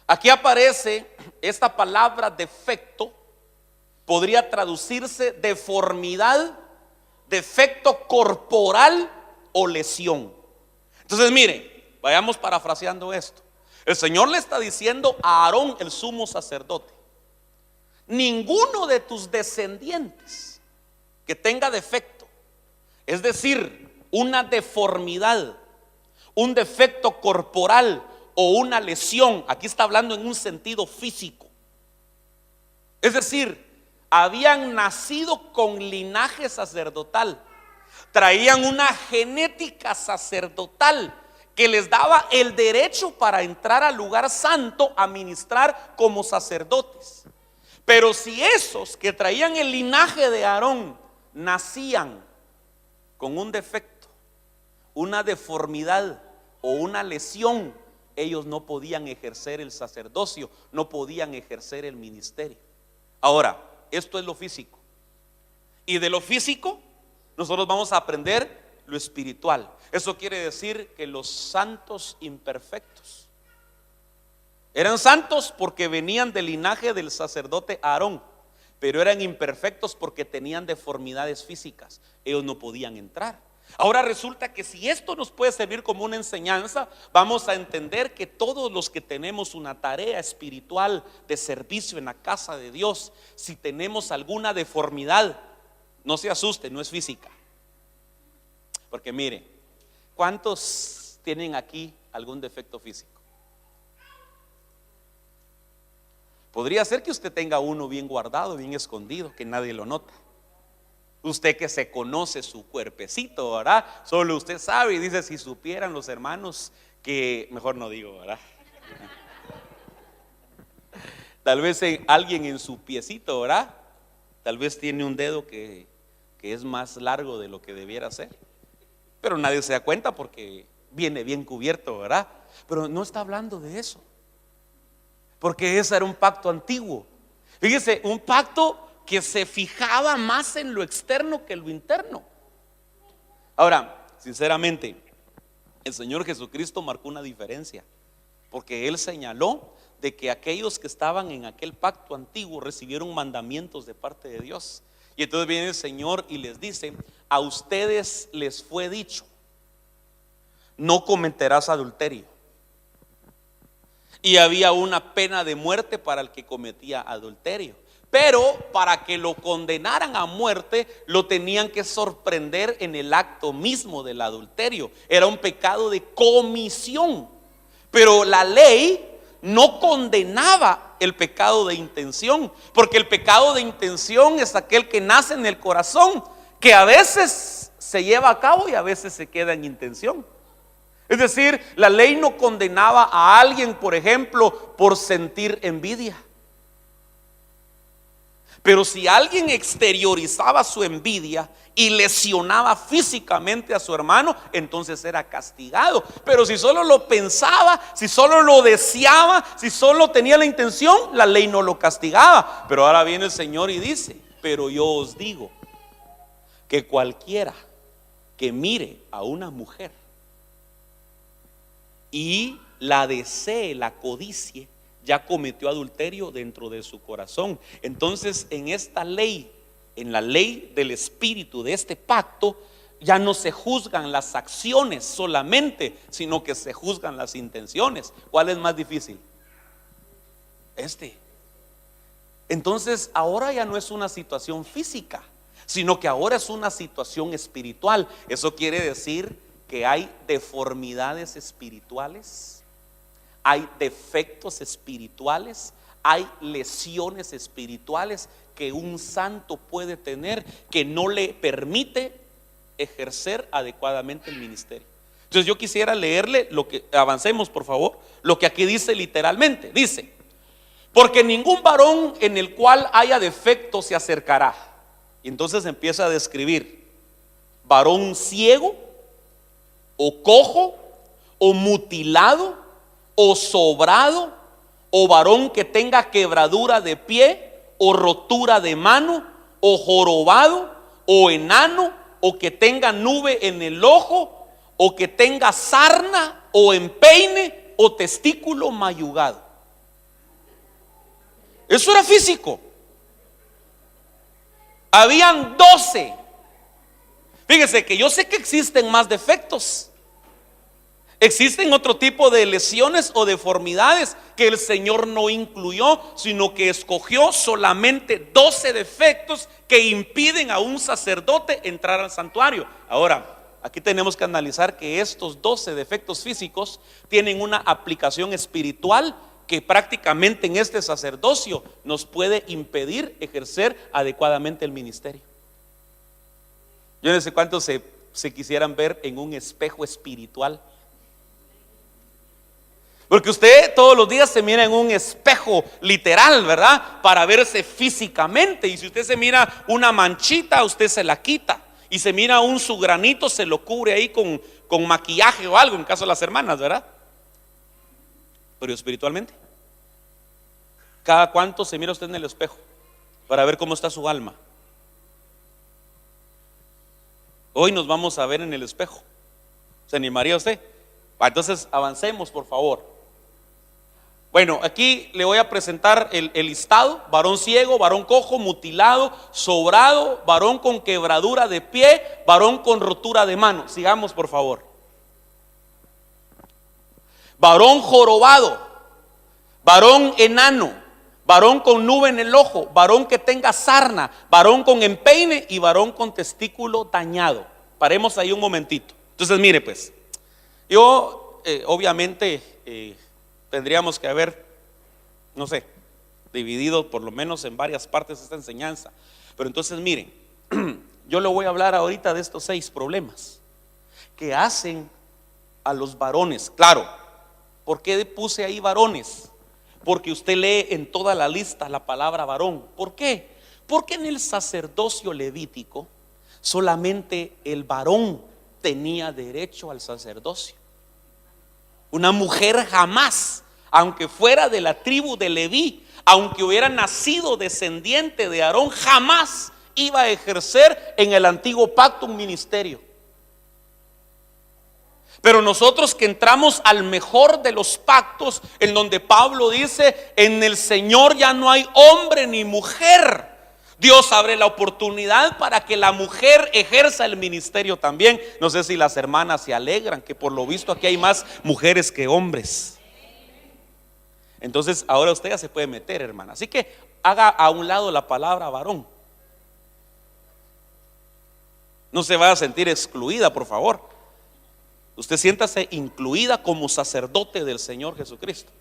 Speaker 1: Aquí aparece esta palabra defecto, podría traducirse deformidad, defecto corporal o lesión. Entonces mire, vayamos parafraseando esto. El Señor le está diciendo a Aarón, el sumo sacerdote: ninguno de tus descendientes que tenga defecto, es decir, una deformidad, un defecto corporal o una lesión, aquí está hablando en un sentido físico, es decir, habían nacido con linaje sacerdotal, traían una genética sacerdotal que les daba el derecho para entrar al lugar santo a ministrar como sacerdotes. Pero si esos que traían el linaje de Aarón nacían con un defecto, una deformidad o una lesión, ellos no podían ejercer el sacerdocio, no podían ejercer el ministerio. Ahora, esto es lo físico. Y de lo físico, nosotros vamos a aprender lo espiritual. Eso quiere decir que los santos imperfectos eran santos porque venían del linaje del sacerdote Aarón, pero eran imperfectos porque tenían deformidades físicas. Ellos no podían entrar. Ahora resulta que si esto nos puede servir como una enseñanza, vamos a entender que todos los que tenemos una tarea espiritual de servicio en la casa de Dios, si tenemos alguna deformidad, no se asuste, no es física. Porque mire, ¿cuántos tienen aquí algún defecto físico? Podría ser que usted tenga uno bien guardado, bien escondido, que nadie lo nota. Usted que se conoce su cuerpecito, ¿verdad? Solo usted sabe, y dice, si supieran los hermanos que, mejor no digo, ¿verdad? Tal vez alguien en su piecito, ¿verdad? Tal vez tiene un dedo que es más largo de lo que debiera ser, pero nadie se da cuenta porque viene bien cubierto, ¿verdad? Pero no está hablando de eso, porque ese era un pacto antiguo. Fíjese, un pacto que se fijaba más en lo externo que en lo interno. Ahora, sinceramente, el Señor Jesucristo marcó una diferencia, porque Él señaló de que aquellos que estaban en aquel pacto antiguo recibieron mandamientos de parte de Dios. Y entonces viene el Señor y les dice: a ustedes les fue dicho, no cometerás adulterio. Y había una pena de muerte para el que cometía adulterio. Pero para que lo condenaran a muerte, lo tenían que sorprender en el acto mismo del adulterio. Era un pecado de comisión. Pero la ley no condenaba el pecado de intención, porque el pecado de intención es aquel que nace en el corazón, que a veces se lleva a cabo y a veces se queda en intención. Es decir, la ley no condenaba a alguien, por ejemplo, por sentir envidia. Pero si alguien exteriorizaba su envidia y lesionaba físicamente a su hermano, entonces era castigado. Pero si solo lo pensaba, si solo lo deseaba, si solo tenía la intención, la ley no lo castigaba. Pero ahora viene el Señor y dice: pero yo os digo que cualquiera que mire a una mujer y la desee, la codicie, ya cometió adulterio dentro de su corazón. Entonces, en esta ley, en la ley del espíritu de este pacto, ya no se juzgan las acciones solamente, sino que se juzgan las intenciones. ¿Cuál es más difícil? Entonces, ahora ya no es una situación física, sino que ahora es una situación espiritual. Eso quiere decir que hay deformidades espirituales, hay defectos espirituales, hay lesiones espirituales que un santo puede tener, que no le permite ejercer adecuadamente el ministerio. Entonces yo quisiera leerle lo que, avancemos por favor, lo que aquí dice literalmente. Dice: porque ningún varón en el cual haya defecto se acercará. Y entonces empieza a describir: varón ciego, o cojo, o mutilado, o sobrado, o varón que tenga quebradura de pie, o rotura de mano, o jorobado, o enano, o que tenga nube en el ojo, o que tenga sarna, o empeine, o testículo mayugado. Eso era físico. Habían 12. Fíjese que yo sé que existen más defectos. Existen otro tipo de lesiones o deformidades que el Señor no incluyó, sino que escogió solamente 12 defectos que impiden a un sacerdote entrar al santuario. Ahora, aquí tenemos que analizar que estos 12 defectos físicos tienen una aplicación espiritual que prácticamente en este sacerdocio nos puede impedir ejercer adecuadamente el ministerio. Yo no sé cuántos se quisieran ver en un espejo espiritual. Porque usted todos los días se mira en un espejo literal, ¿verdad? Para verse físicamente. Y si usted se mira una manchita, usted se la quita. Y se mira su granito, se lo cubre ahí con maquillaje o algo, en caso de las hermanas, ¿verdad? Pero espiritualmente, ¿cada cuánto se mira usted en el espejo para ver cómo está su alma? Hoy nos vamos a ver en el espejo. ¿Se animaría usted? Entonces avancemos, por favor. Bueno, aquí le voy a presentar el listado: varón ciego, varón cojo, mutilado, sobrado, varón con quebradura de pie, varón con rotura de mano. Sigamos, por favor. Varón jorobado, varón enano, varón con nube en el ojo, varón que tenga sarna, varón con empeine y varón con testículo dañado. Paremos ahí un momentito. Entonces mire pues, yo obviamente tendríamos que haber, no sé, dividido por lo menos en varias partes esta enseñanza. Pero entonces miren, yo le voy a hablar ahorita de estos 6 problemas que hacen a los varones. Claro, ¿por qué puse ahí varones? Porque usted lee en toda la lista la palabra varón. ¿Por qué? Porque en el sacerdocio levítico solamente el varón tenía derecho al sacerdocio. Una mujer jamás, aunque fuera de la tribu de Leví, aunque hubiera nacido descendiente de Aarón, jamás iba a ejercer en el antiguo pacto un ministerio. Pero nosotros que entramos al mejor de los pactos, en donde Pablo dice: en el Señor ya no hay hombre ni mujer. Dios abre la oportunidad para que la mujer ejerza el ministerio también. No sé si las hermanas se alegran, que por lo visto aquí hay más mujeres que hombres. Entonces ahora usted ya se puede meter, hermana. Así que haga a un lado la palabra varón. No se vaya a sentir excluida, por favor. Usted siéntase incluida como sacerdote del Señor Jesucristo.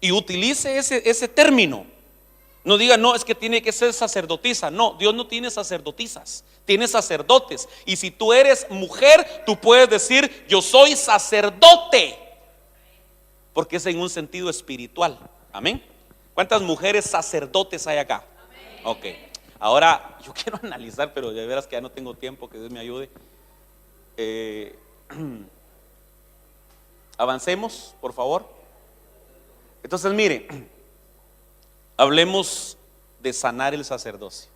Speaker 1: Y utilice ese término. No diga, no, es que tiene que ser sacerdotisa. No, Dios no tiene sacerdotisas, tiene sacerdotes. Y si tú eres mujer, tú puedes decir: yo soy sacerdote, porque es en un sentido espiritual. Amén. ¿Cuántas mujeres sacerdotes hay acá? Ok. Ahora yo quiero analizar, pero de veras que ya no tengo tiempo, que Dios me ayude. Avancemos, por favor. Entonces mire, hablemos de sanar el sacerdocio.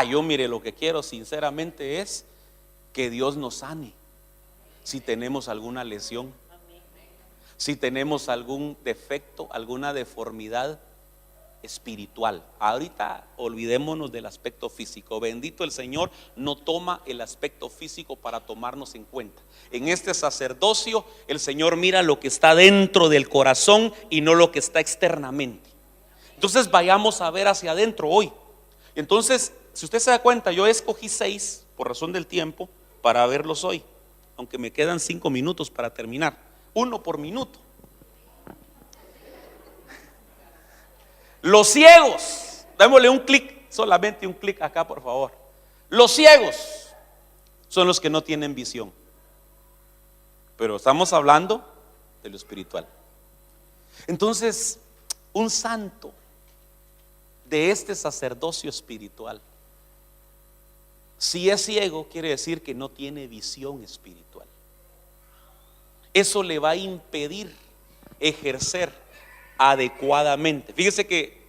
Speaker 1: Yo mire, lo que quiero sinceramente es que Dios nos sane si tenemos alguna lesión, si tenemos algún defecto, alguna deformidad espiritual. Ahorita olvidémonos del aspecto físico. Bendito el Señor, no toma el aspecto físico para tomarnos en cuenta. En este sacerdocio el Señor mira lo que está dentro del corazón y no lo que está externamente. Entonces vayamos a ver hacia adentro hoy. Entonces, si usted se da cuenta, yo escogí 6 por razón del tiempo para verlos hoy, aunque me quedan 5 minutos para terminar, 1 por minuto. Los ciegos, démosle un clic, solamente un clic acá, por favor. Los ciegos son los que no tienen visión, pero estamos hablando de lo espiritual. Entonces, un santo de este sacerdocio espiritual, si es ciego, quiere decir que no tiene visión espiritual. Eso le va a impedir ejercer adecuadamente. Fíjese que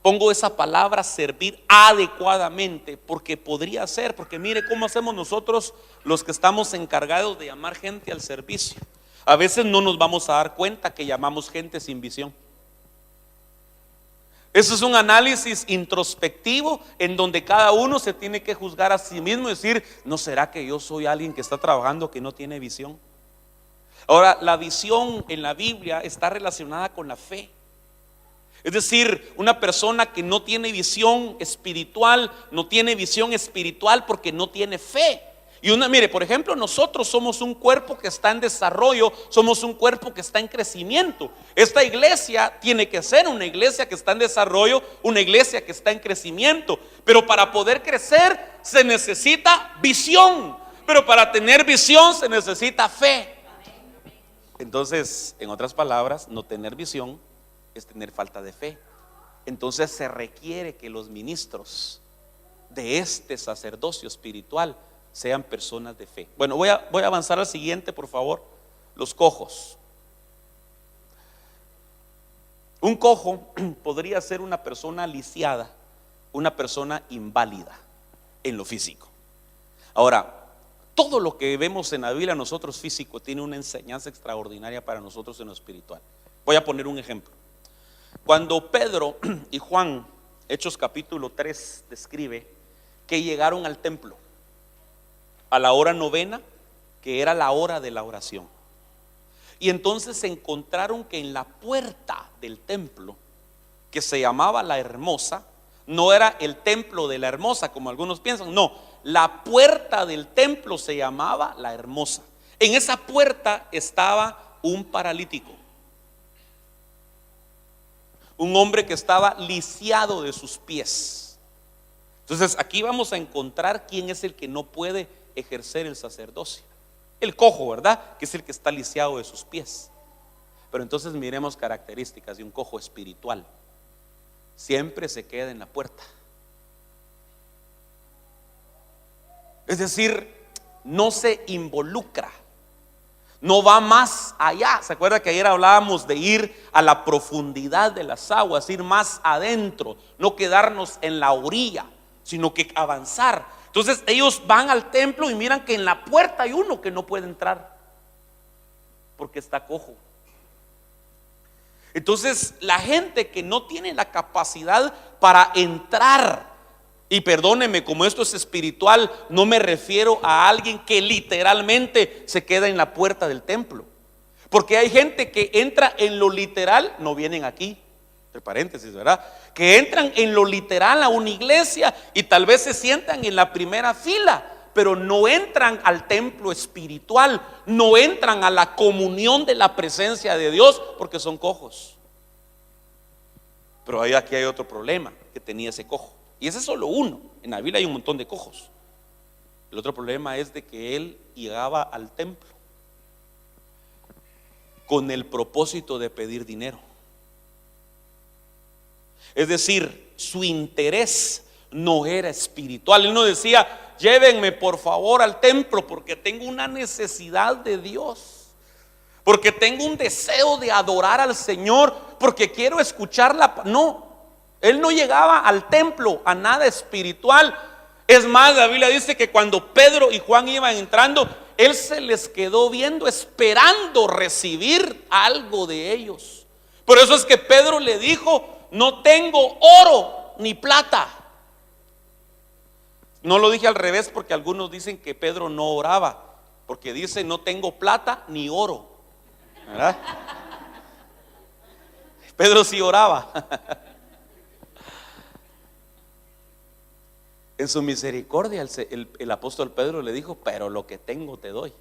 Speaker 1: pongo esa palabra servir adecuadamente, porque podría ser, porque mire cómo hacemos nosotros los que estamos encargados de llamar gente al servicio. A veces no nos vamos a dar cuenta que llamamos gente sin visión. Eso es un análisis introspectivo en donde cada uno se tiene que juzgar a sí mismo y decir: ¿no será que yo soy alguien que está trabajando que no tiene visión? Ahora, la visión en la Biblia está relacionada con la fe. Es decir, una persona que no tiene visión espiritual, no tiene visión espiritual porque no tiene fe. Y mire, por ejemplo, nosotros somos un cuerpo que está en desarrollo, somos un cuerpo que está en crecimiento. Esta iglesia tiene que ser una iglesia que está en desarrollo, una iglesia que está en crecimiento. Pero para poder crecer se necesita visión. Pero para tener visión se necesita fe. Entonces, en otras palabras, no tener visión es tener falta de fe. Entonces se requiere que los ministros de este sacerdocio espiritual sean personas de fe. Bueno, voy a avanzar al siguiente, por favor. Los cojos. Un cojo podría ser una persona lisiada, una persona inválida en lo físico. Ahora, todo lo que vemos en la Biblia nosotros físico tiene una enseñanza extraordinaria para nosotros en lo espiritual. Voy a poner un ejemplo. Cuando Pedro y Juan, Hechos capítulo 3, describe que llegaron al templo a la hora novena, que era la hora de la oración. Y entonces se encontraron que en la puerta del templo, que se llamaba La Hermosa, no era el templo de La Hermosa como algunos piensan, no, la puerta del templo se llamaba La Hermosa. En esa puerta estaba un paralítico, un hombre que estaba lisiado de sus pies. Entonces aquí vamos a encontrar quién es el que no puede ejercer el sacerdocio. El cojo, ¿verdad? Que es el que está lisiado de sus pies. Pero entonces miremos características de un cojo espiritual. Siempre se queda en la puerta. Es decir, no se involucra, no va más allá. ¿Se acuerda que ayer hablábamos de ir a la profundidad de las aguas, ir más adentro, no quedarnos en la orilla, sino que avanzar? Entonces ellos van al templo y miran que en la puerta hay uno que no puede entrar porque está cojo. Entonces la gente que no tiene la capacidad para entrar, y perdóneme, como esto es espiritual, no me refiero a alguien que literalmente se queda en la puerta del templo, porque hay gente que entra en lo literal, no vienen aquí, entre paréntesis, ¿verdad? Que entran en lo literal a una iglesia y tal vez se sientan en la primera fila, pero no entran al templo espiritual, no entran a la comunión de la presencia de Dios porque son cojos. Pero aquí hay otro problema que tenía ese cojo, y ese es solo uno. En la Biblia hay un montón de cojos. El otro problema es de que él llegaba al templo con el propósito de pedir dinero. Es decir, su interés no era espiritual. Él no decía: llévenme por favor al templo porque tengo una necesidad de Dios, porque tengo un deseo de adorar al Señor, porque quiero escucharla. No, él no llegaba al templo a nada espiritual. Es más, la Biblia dice que cuando Pedro y Juan iban entrando, él se les quedó viendo, esperando recibir algo de ellos. Por eso es que Pedro le dijo: no tengo oro ni plata. No lo dije al revés, porque algunos dicen que Pedro no oraba, porque dice: no tengo plata ni oro, ¿verdad? Pedro sí oraba. En su misericordia el apóstol Pedro le dijo: pero lo que tengo te doy.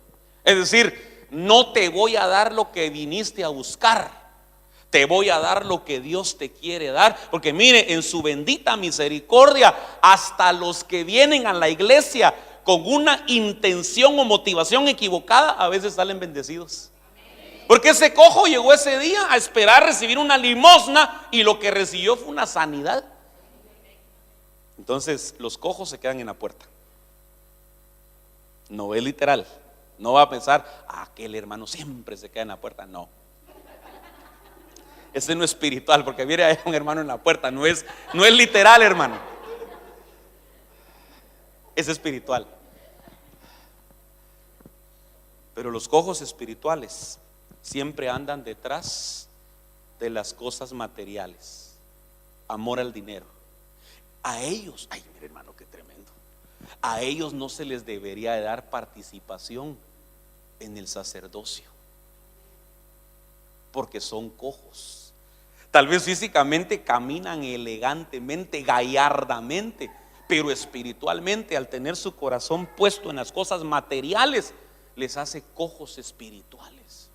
Speaker 1: Es decir, no te voy a dar lo que viniste a buscar, te voy a dar lo que Dios te quiere dar. Porque mire, en su bendita misericordia, hasta los que vienen a la iglesia con una intención o motivación equivocada, a veces salen bendecidos. Porque ese cojo llegó ese día a esperar recibir una limosna, y lo que recibió fue una sanidad. Entonces los cojos se quedan en la puerta. No es literal. No va a pensar: aquel hermano siempre se queda en la puerta. No, ese no es espiritual, porque mire, hay un hermano en la puerta. No es literal, hermano. Es espiritual. Pero los cojos espirituales siempre andan detrás de las cosas materiales. Amor al dinero. A ellos, ay, mire hermano, qué tremendo. A ellos no se les debería de dar participación en el sacerdocio. Porque son cojos. Tal vez físicamente caminan elegantemente, gallardamente, pero espiritualmente, al tener su corazón puesto en las cosas materiales, les hace cojos espirituales.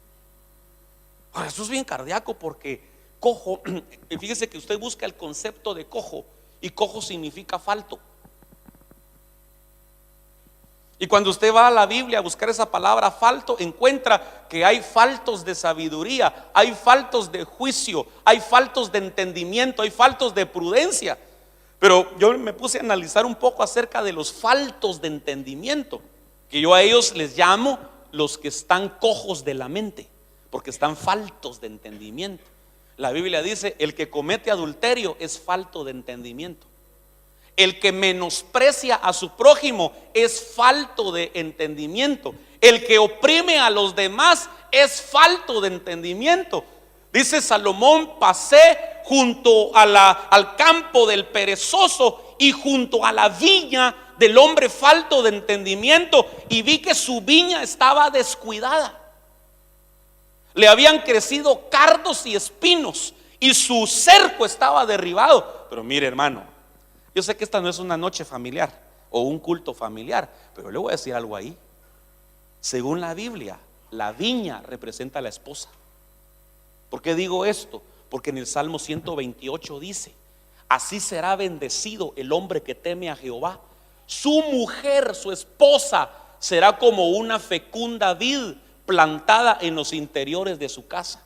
Speaker 1: Ahora, eso es bien cardíaco, porque cojo, fíjese que usted busca el concepto de cojo, y cojo significa falto. Y cuando usted va a la Biblia a buscar esa palabra falto, encuentra que hay faltos de sabiduría, hay faltos de juicio, hay faltos de entendimiento, hay faltos de prudencia. Pero yo me puse a analizar un poco acerca de los faltos de entendimiento, que yo a ellos les llamo los que están cojos de la mente, porque están faltos de entendimiento. La Biblia dice: el que comete adulterio es falto de entendimiento. El que menosprecia a su prójimo es falto de entendimiento. El que oprime a los demás es falto de entendimiento. Dice Salomón: pasé junto al campo del perezoso y junto a la viña del hombre falto de entendimiento, y vi que su viña estaba descuidada. Le habían crecido cardos y espinos, y su cerco estaba derribado. Pero mire, hermano, yo sé que esta no es una noche familiar o un culto familiar, pero le voy a decir algo ahí. Según la Biblia, la viña representa a la esposa. ¿Por qué digo esto? Porque en el Salmo 128 dice: así será bendecido el hombre que teme a Jehová. Su mujer, su esposa, será como una fecunda vid plantada en los interiores de su casa.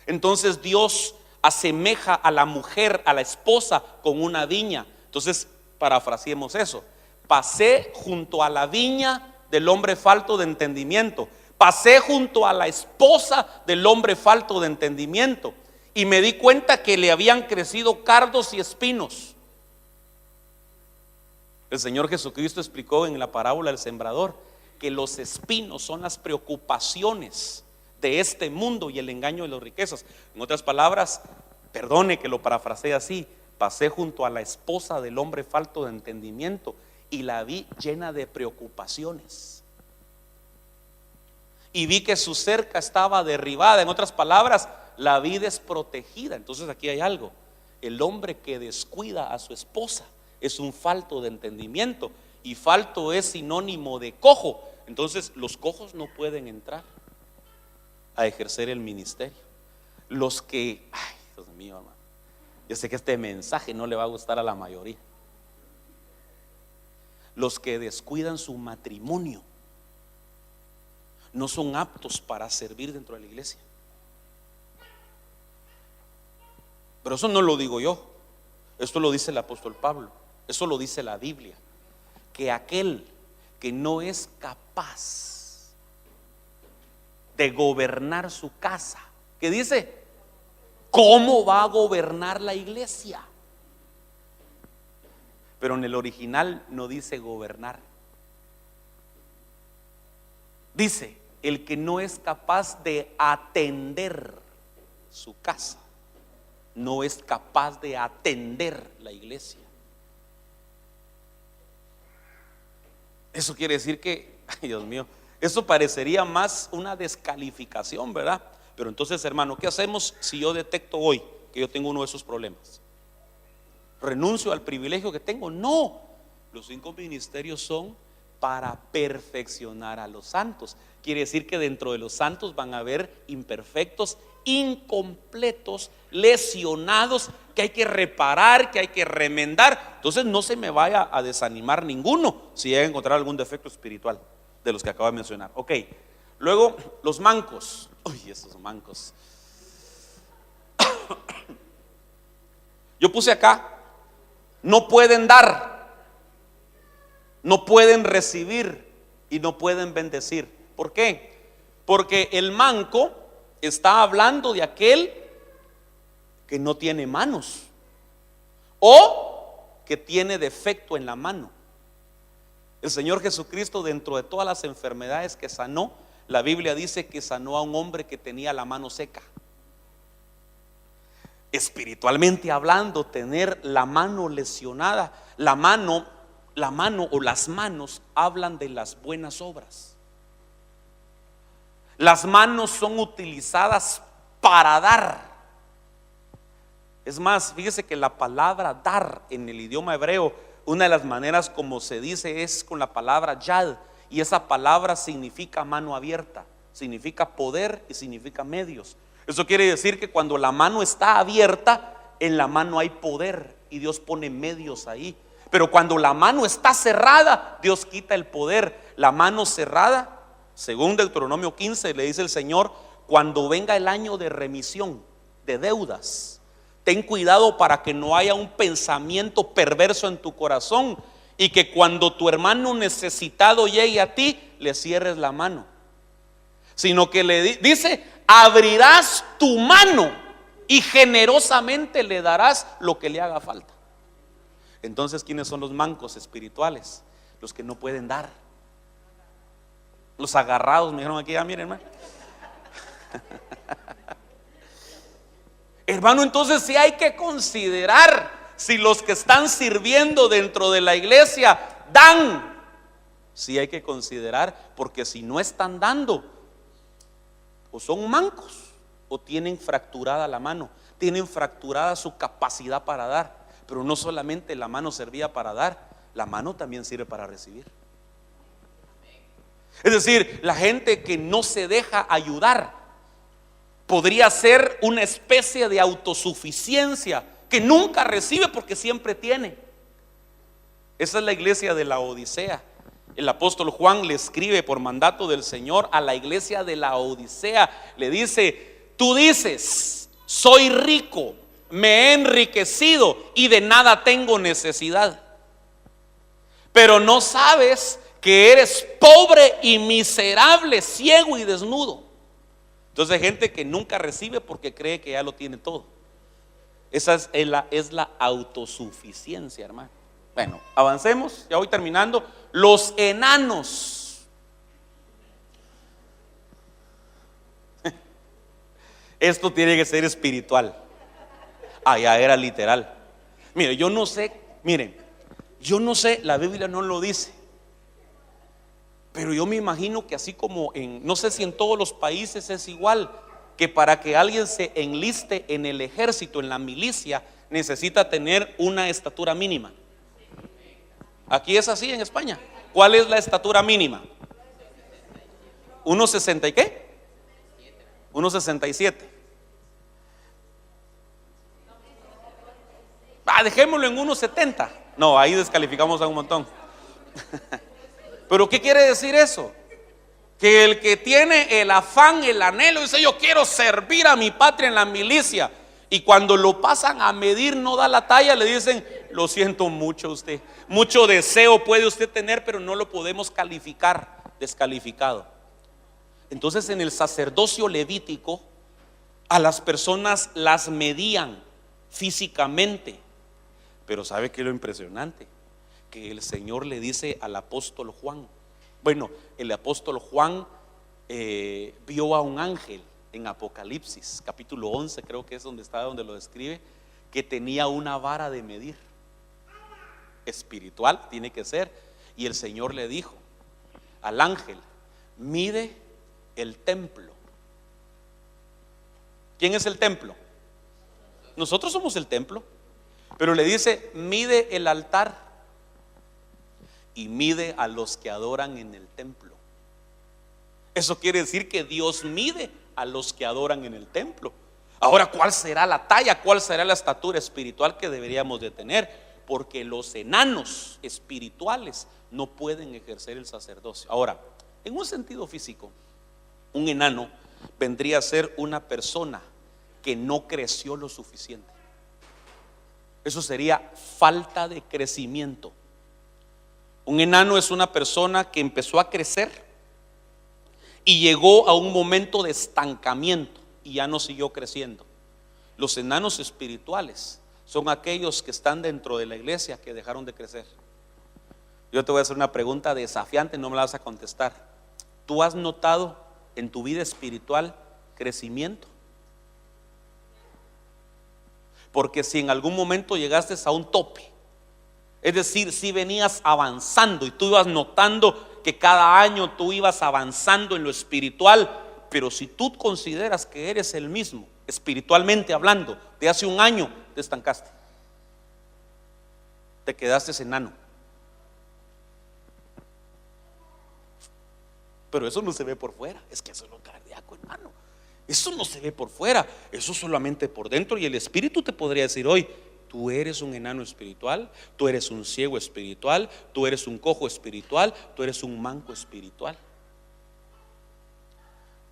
Speaker 1: Entonces Dios asemeja a la mujer, a la esposa, con una viña. Entonces, parafraseemos eso: pasé junto a la viña del hombre falto de entendimiento, pasé junto a la esposa del hombre falto de entendimiento, y me di cuenta que le habían crecido cardos y espinos. El Señor Jesucristo explicó en la parábola del sembrador que los espinos son las preocupaciones de este mundo y el engaño de las riquezas. En otras palabras, perdone que lo parafrasee así: pasé junto a la esposa del hombre falto de entendimiento y la vi llena de preocupaciones, y vi que su cerca estaba derribada. En otras palabras, la vi desprotegida. Entonces aquí hay algo: el hombre que descuida a su esposa es un falto de entendimiento, y falto es sinónimo de cojo. Entonces los cojos no pueden entrar a ejercer el ministerio. Los que, ay, Dios mío, hermano, yo sé que este mensaje no le va a gustar a la mayoría. Los que descuidan su matrimonio no son aptos para servir dentro de la iglesia. Pero eso no lo digo yo, esto lo dice el apóstol Pablo, eso lo dice la Biblia, que aquel que no es capaz de gobernar su casa, que dice, ¿cómo va a gobernar la iglesia? Pero en el original no dice gobernar, dice el que no es capaz de atender su casa, no es capaz de atender la iglesia. Eso quiere decir que, ay Dios mío, eso parecería más una descalificación, ¿verdad? Pero entonces, hermano, ¿qué hacemos si yo detecto hoy que yo tengo uno de esos problemas? ¿Renuncio al privilegio que tengo? No, los 5 ministerios son para perfeccionar a los santos. Quiere decir que dentro de los santos van a haber imperfectos, incompletos, lesionados, que hay que reparar, que hay que remendar. Entonces no se me vaya a desanimar ninguno si llega a encontrar algún defecto espiritual de los que acabo de mencionar. Ok, luego los mancos. Uy, esos mancos. Yo puse acá: no pueden dar, no pueden recibir y no pueden bendecir. ¿Por qué? Porque el manco está hablando de aquel que no tiene manos o que tiene defecto en la mano. El Señor Jesucristo, dentro de todas las enfermedades que sanó, la Biblia dice que sanó a un hombre que tenía la mano seca. Espiritualmente hablando, tener la mano lesionada, la mano o las manos hablan de las buenas obras. Las manos son utilizadas para dar. Es más, fíjese que la palabra dar en el idioma hebreo, una de las maneras como se dice es con la palabra yad, y esa palabra significa mano abierta, significa poder y significa medios. Eso quiere decir que cuando la mano está abierta, en la mano hay poder y Dios pone medios ahí. Pero cuando la mano está cerrada, Dios quita el poder. La mano cerrada, según Deuteronomio 15, le dice el Señor: cuando venga el año de remisión de deudas, ten cuidado para que no haya un pensamiento perverso en tu corazón, y que cuando tu hermano necesitado llegue a ti, le cierres la mano, sino que le dice: abrirás tu mano y generosamente le darás lo que le haga falta. Entonces, ¿quiénes son los mancos espirituales? Los que no pueden dar, los agarrados. Me dijeron aquí: miren, hermano. Hermano, entonces sí hay que considerar si los que están sirviendo dentro de la iglesia dan. Sí hay que considerar, porque si no están dando, o son mancos o tienen fracturada la mano, tienen fracturada su capacidad para dar. Pero no solamente la mano servía para dar, la mano también sirve para recibir. Es decir, la gente que no se deja ayudar podría ser una especie de autosuficiencia, que nunca recibe porque siempre tiene. Esa es la iglesia de la Odisea. El apóstol Juan le escribe por mandato del Señor a la iglesia de la Odisea. Le dice: tú dices, soy rico, me he enriquecido y de nada tengo necesidad, pero no sabes que eres pobre y miserable, ciego y desnudo. Entonces hay gente que nunca recibe porque cree que ya lo tiene todo. Esa es la autosuficiencia, hermano. Bueno, avancemos, ya voy terminando. Los enanos. Esto tiene que ser espiritual. Allá era literal. Mire, yo no sé, la Biblia no lo dice, pero yo me imagino que así como no sé si en todos los países es igual, que para que alguien se enliste en el ejército, en la milicia, necesita tener una estatura mínima. Aquí es así en España. ¿Cuál es la estatura mínima? 1,60 y qué? 1,67. Dejémoslo en 1,70. No, ahí descalificamos a un montón. Pero ¿qué quiere decir eso? Que el que tiene el afán, el anhelo, dice: yo quiero servir a mi patria en la milicia, y cuando lo pasan a medir no da la talla, le dicen: lo siento mucho, usted, mucho deseo puede usted tener, pero no lo podemos calificar, descalificado. Entonces en el sacerdocio levítico a las personas las medían físicamente. Pero ¿sabe qué es lo impresionante? Que el Señor le dice al apóstol Juan, el apóstol Juan vio a un ángel en Apocalipsis capítulo 11, creo que es donde lo describe, que tenía una vara de medir espiritual, tiene que ser. Y el Señor le dijo al ángel: mide el templo. ¿Quién es el templo? Nosotros somos el templo. Pero le dice: mide el altar y mide a los que adoran en el templo. Eso quiere decir que Dios mide a los que adoran en el templo. Ahora, ¿cuál será la talla? ¿Cuál será la estatura espiritual que deberíamos de tener? Porque los enanos espirituales no pueden ejercer el sacerdocio. Ahora, en un sentido físico, un enano vendría a ser una persona que no creció lo suficiente. Eso sería falta de crecimiento. Un enano es una persona que empezó a crecer y llegó a un momento de estancamiento y ya no siguió creciendo. Los enanos espirituales son aquellos que están dentro de la iglesia que dejaron de crecer. Yo te voy a hacer una pregunta desafiante, no me la vas a contestar. ¿Tú has notado en tu vida espiritual crecimiento? Porque si en algún momento llegaste a un tope, es decir, si venías avanzando y tú ibas notando que cada año tú ibas avanzando en lo espiritual, pero si tú consideras que eres el mismo, espiritualmente hablando, de hace un año te estancaste, te quedaste enano. Pero eso no se ve por fuera, es que eso es lo cardíaco, hermano. Eso no se ve por fuera, eso solamente por dentro. Y el Espíritu te podría decir hoy: tú eres un enano espiritual, tú eres un ciego espiritual, tú eres un cojo espiritual, tú eres un manco espiritual.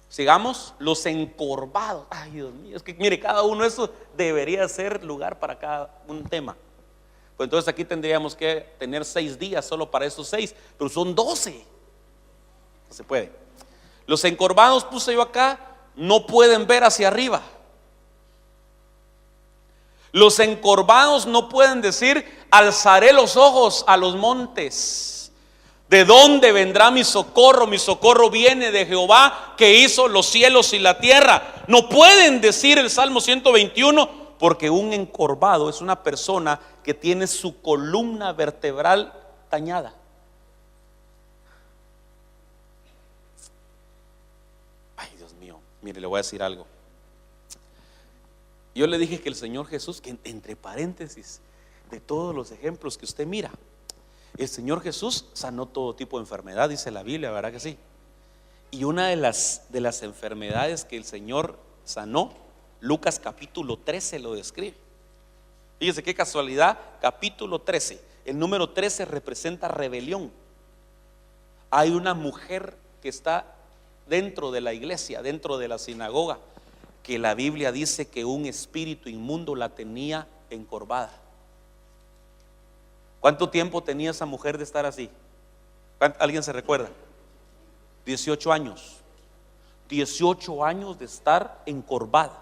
Speaker 1: Sigamos, los encorvados. Ay, Dios mío, es que mire, cada uno de esos debería ser lugar para cada un tema. Pues entonces aquí tendríamos que tener 6 días solo para esos 6, pero son 12. No se puede. Los encorvados puse yo acá, no pueden ver hacia arriba. Los encorvados no pueden decir: alzaré los ojos a los montes. ¿De dónde vendrá mi socorro? Mi socorro viene de Jehová, que hizo los cielos y la tierra. No pueden decir el Salmo 121, porque un encorvado es una persona que tiene su columna vertebral dañada. Ay, Dios mío, mire, le voy a decir algo. Yo le dije que el Señor Jesús, que entre paréntesis, de todos los ejemplos que usted mira, el Señor Jesús sanó todo tipo de enfermedad, dice la Biblia, ¿verdad que sí? Y una de las enfermedades que el Señor sanó, Lucas capítulo 13 lo describe. Fíjese qué casualidad, capítulo 13, el número 13 representa rebelión. Hay una mujer que está dentro de la iglesia, dentro de la sinagoga, que la Biblia dice que un espíritu inmundo la tenía encorvada. ¿Cuánto tiempo tenía esa mujer de estar así? ¿Alguien se recuerda? 18 años. 18 años de estar encorvada.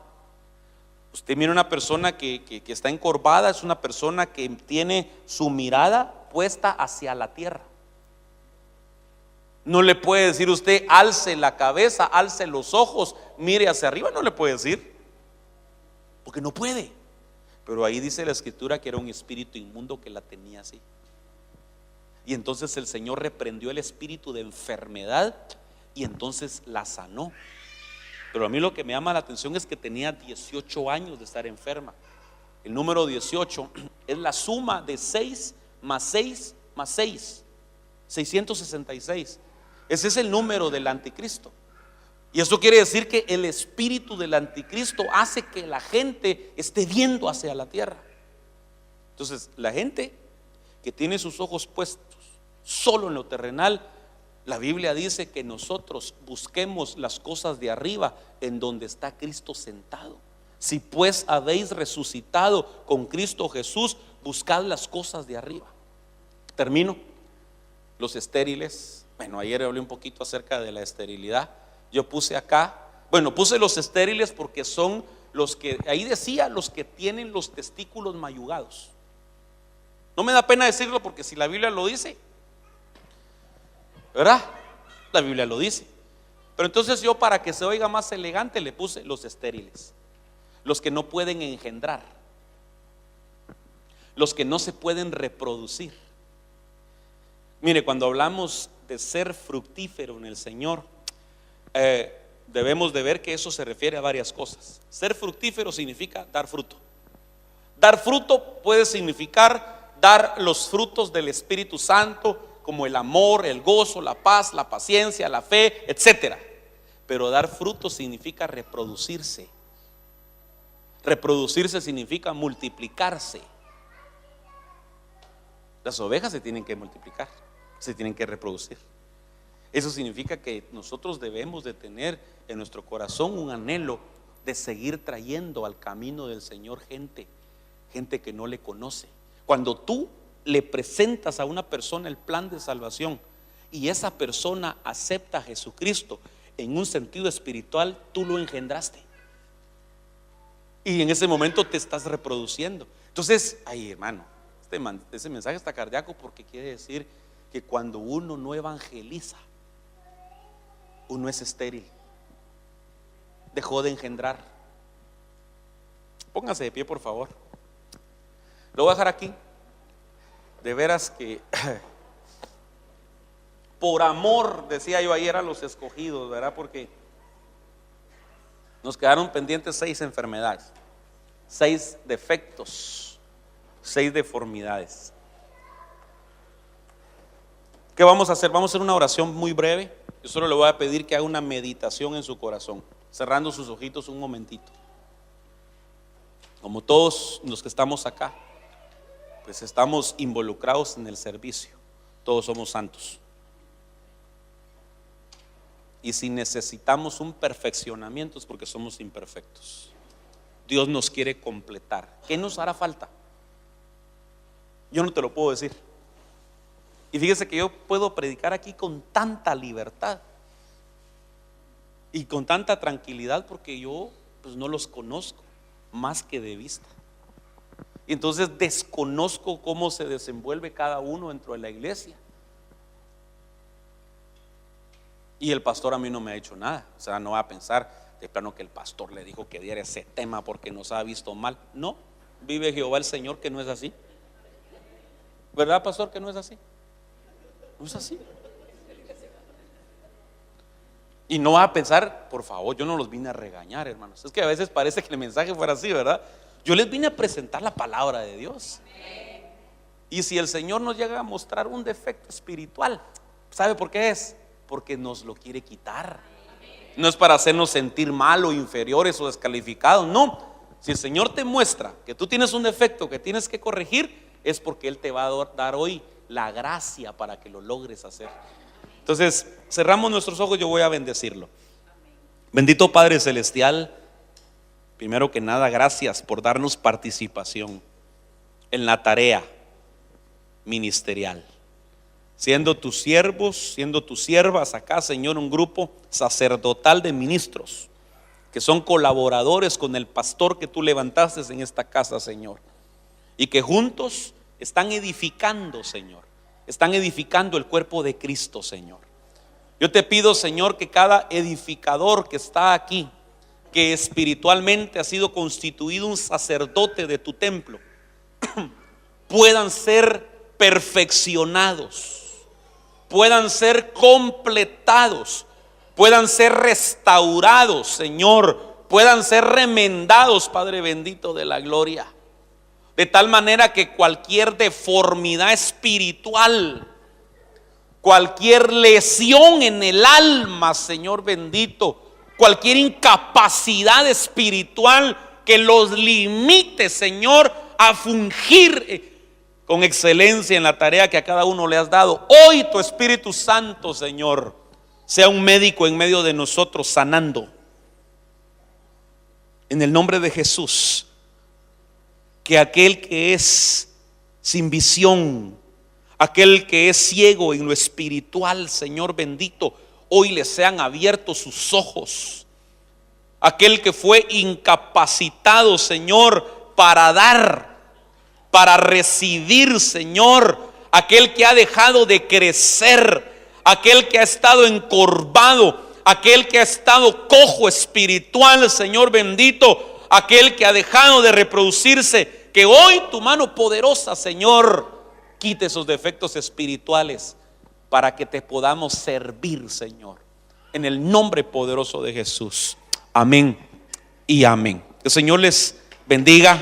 Speaker 1: Usted mira una persona que está encorvada, es una persona que tiene su mirada puesta hacia la tierra. No le puede decir usted: alce la cabeza, alce los ojos, mire hacia arriba. No le puede decir, porque no puede. Pero ahí dice la escritura que era un espíritu inmundo que la tenía así. Y entonces el Señor reprendió el espíritu de enfermedad y entonces la sanó. Pero a mí lo que me llama la atención es que tenía 18 años de estar enferma. El número 18 es la suma de 6 más 6 más 6, 666. Ese es el número del anticristo. Y eso quiere decir que el espíritu del anticristo hace que la gente esté viendo hacia la tierra. Entonces, la gente que tiene sus ojos puestos solo en lo terrenal, la Biblia dice que nosotros busquemos las cosas de arriba, en donde está Cristo sentado. Si pues habéis resucitado con Cristo Jesús, buscad las cosas de arriba. Termino. Los estériles. Bueno, ayer hablé un poquito acerca de la esterilidad. Yo puse acá, puse los estériles porque son los que, ahí decía, los que tienen los testículos mayugados. No me da pena decirlo, porque si la Biblia lo dice, ¿verdad? La Biblia lo dice. Pero entonces yo, para que se oiga más elegante, le puse los estériles, los que no pueden engendrar, los que no se pueden reproducir. Mire, cuando hablamos de ser fructífero en el Señor, debemos de ver que eso se refiere a varias cosas. Ser fructífero significa dar fruto. Dar fruto puede significar dar los frutos del Espíritu Santo, como el amor, el gozo, la paz, la paciencia, la fe, etcétera. Pero dar fruto significa reproducirse. Reproducirse significa multiplicarse. Las ovejas se tienen que multiplicar, se tienen que reproducir. Eso significa que nosotros debemos de tener en nuestro corazón un anhelo de seguir trayendo al camino del Señor gente que no le conoce. Cuando tú le presentas a una persona el plan de salvación y esa persona acepta a Jesucristo, en un sentido espiritual tú lo engendraste, y en ese momento te estás reproduciendo. Entonces, ay, hermano, ese mensaje está cardíaco, porque quiere decir que cuando uno no evangeliza, uno es estéril, dejó de engendrar. Póngase de pie, por favor. Lo voy a dejar aquí. De veras que por amor, decía yo ayer, a los escogidos, ¿verdad? Porque Nos quedaron pendientes 6 enfermedades, 6 defectos, 6 deformidades. ¿Qué vamos a hacer? Vamos a hacer una oración muy breve. Yo solo le voy a pedir que haga una meditación en su corazón, cerrando sus ojitos un momentito. Como todos los que estamos acá, pues estamos involucrados en el servicio. Todos somos santos. Y si necesitamos un perfeccionamiento es porque somos imperfectos. Dios nos quiere completar. ¿Qué nos hará falta? Yo no te lo puedo decir. Y fíjese que yo puedo predicar aquí con tanta libertad y con tanta tranquilidad porque yo pues no los conozco más que de vista. Y entonces desconozco cómo se desenvuelve cada uno dentro de la iglesia. Y el pastor a mí no me ha hecho nada. O sea, no va a pensar de plano que el pastor le dijo que diera ese tema porque nos ha visto mal. No, vive Jehová el Señor que no es así. ¿Verdad, pastor, que no es así? No es así. Y no va a pensar, por favor, yo no los vine a regañar, hermanos. Es que a veces parece que el mensaje fuera así, ¿verdad? Yo les vine a presentar la palabra de Dios. Y si el Señor nos llega a mostrar un defecto espiritual, ¿sabe por qué es? Porque nos lo quiere quitar. No es para hacernos sentir mal o inferiores o descalificados, no. Si el Señor te muestra que tú tienes un defecto que tienes que corregir, es porque Él te va a dar hoy la gracia para que lo logres hacer. Entonces cerramos nuestros ojos, yo voy a bendecirlo. Bendito Padre Celestial, primero que nada gracias por darnos participación en la tarea ministerial, siendo tus siervos, siendo tus siervas acá, Señor, un grupo sacerdotal de ministros que son colaboradores con el pastor que tú levantaste en esta casa, Señor, y que juntos están edificando, Señor, están edificando el cuerpo de Cristo, Señor. Yo te pido, Señor, que cada edificador que está aquí, que espiritualmente ha sido constituido un sacerdote de tu templo, puedan ser perfeccionados, puedan ser completados, puedan ser restaurados, Señor, puedan ser remendados, Padre bendito de la gloria, de tal manera que cualquier deformidad espiritual, cualquier lesión en el alma, Señor bendito, cualquier incapacidad espiritual que los limite, Señor, a fungir con excelencia en la tarea que a cada uno le has dado. Hoy tu Espíritu Santo, Señor, sea un médico en medio de nosotros sanando. En el nombre de Jesús, que aquel que es sin visión, aquel que es ciego en lo espiritual, Señor bendito, hoy le sean abiertos sus ojos. Aquel que fue incapacitado, Señor, para dar, para recibir, Señor, aquel que ha dejado de crecer, aquel que ha estado encorvado, aquel que ha estado cojo espiritual, Señor bendito, aquel que ha dejado de reproducirse, que hoy tu mano poderosa, Señor, quite esos defectos espirituales para que te podamos servir, Señor, en el nombre poderoso de Jesús. Amén y amén. Que el Señor les bendiga.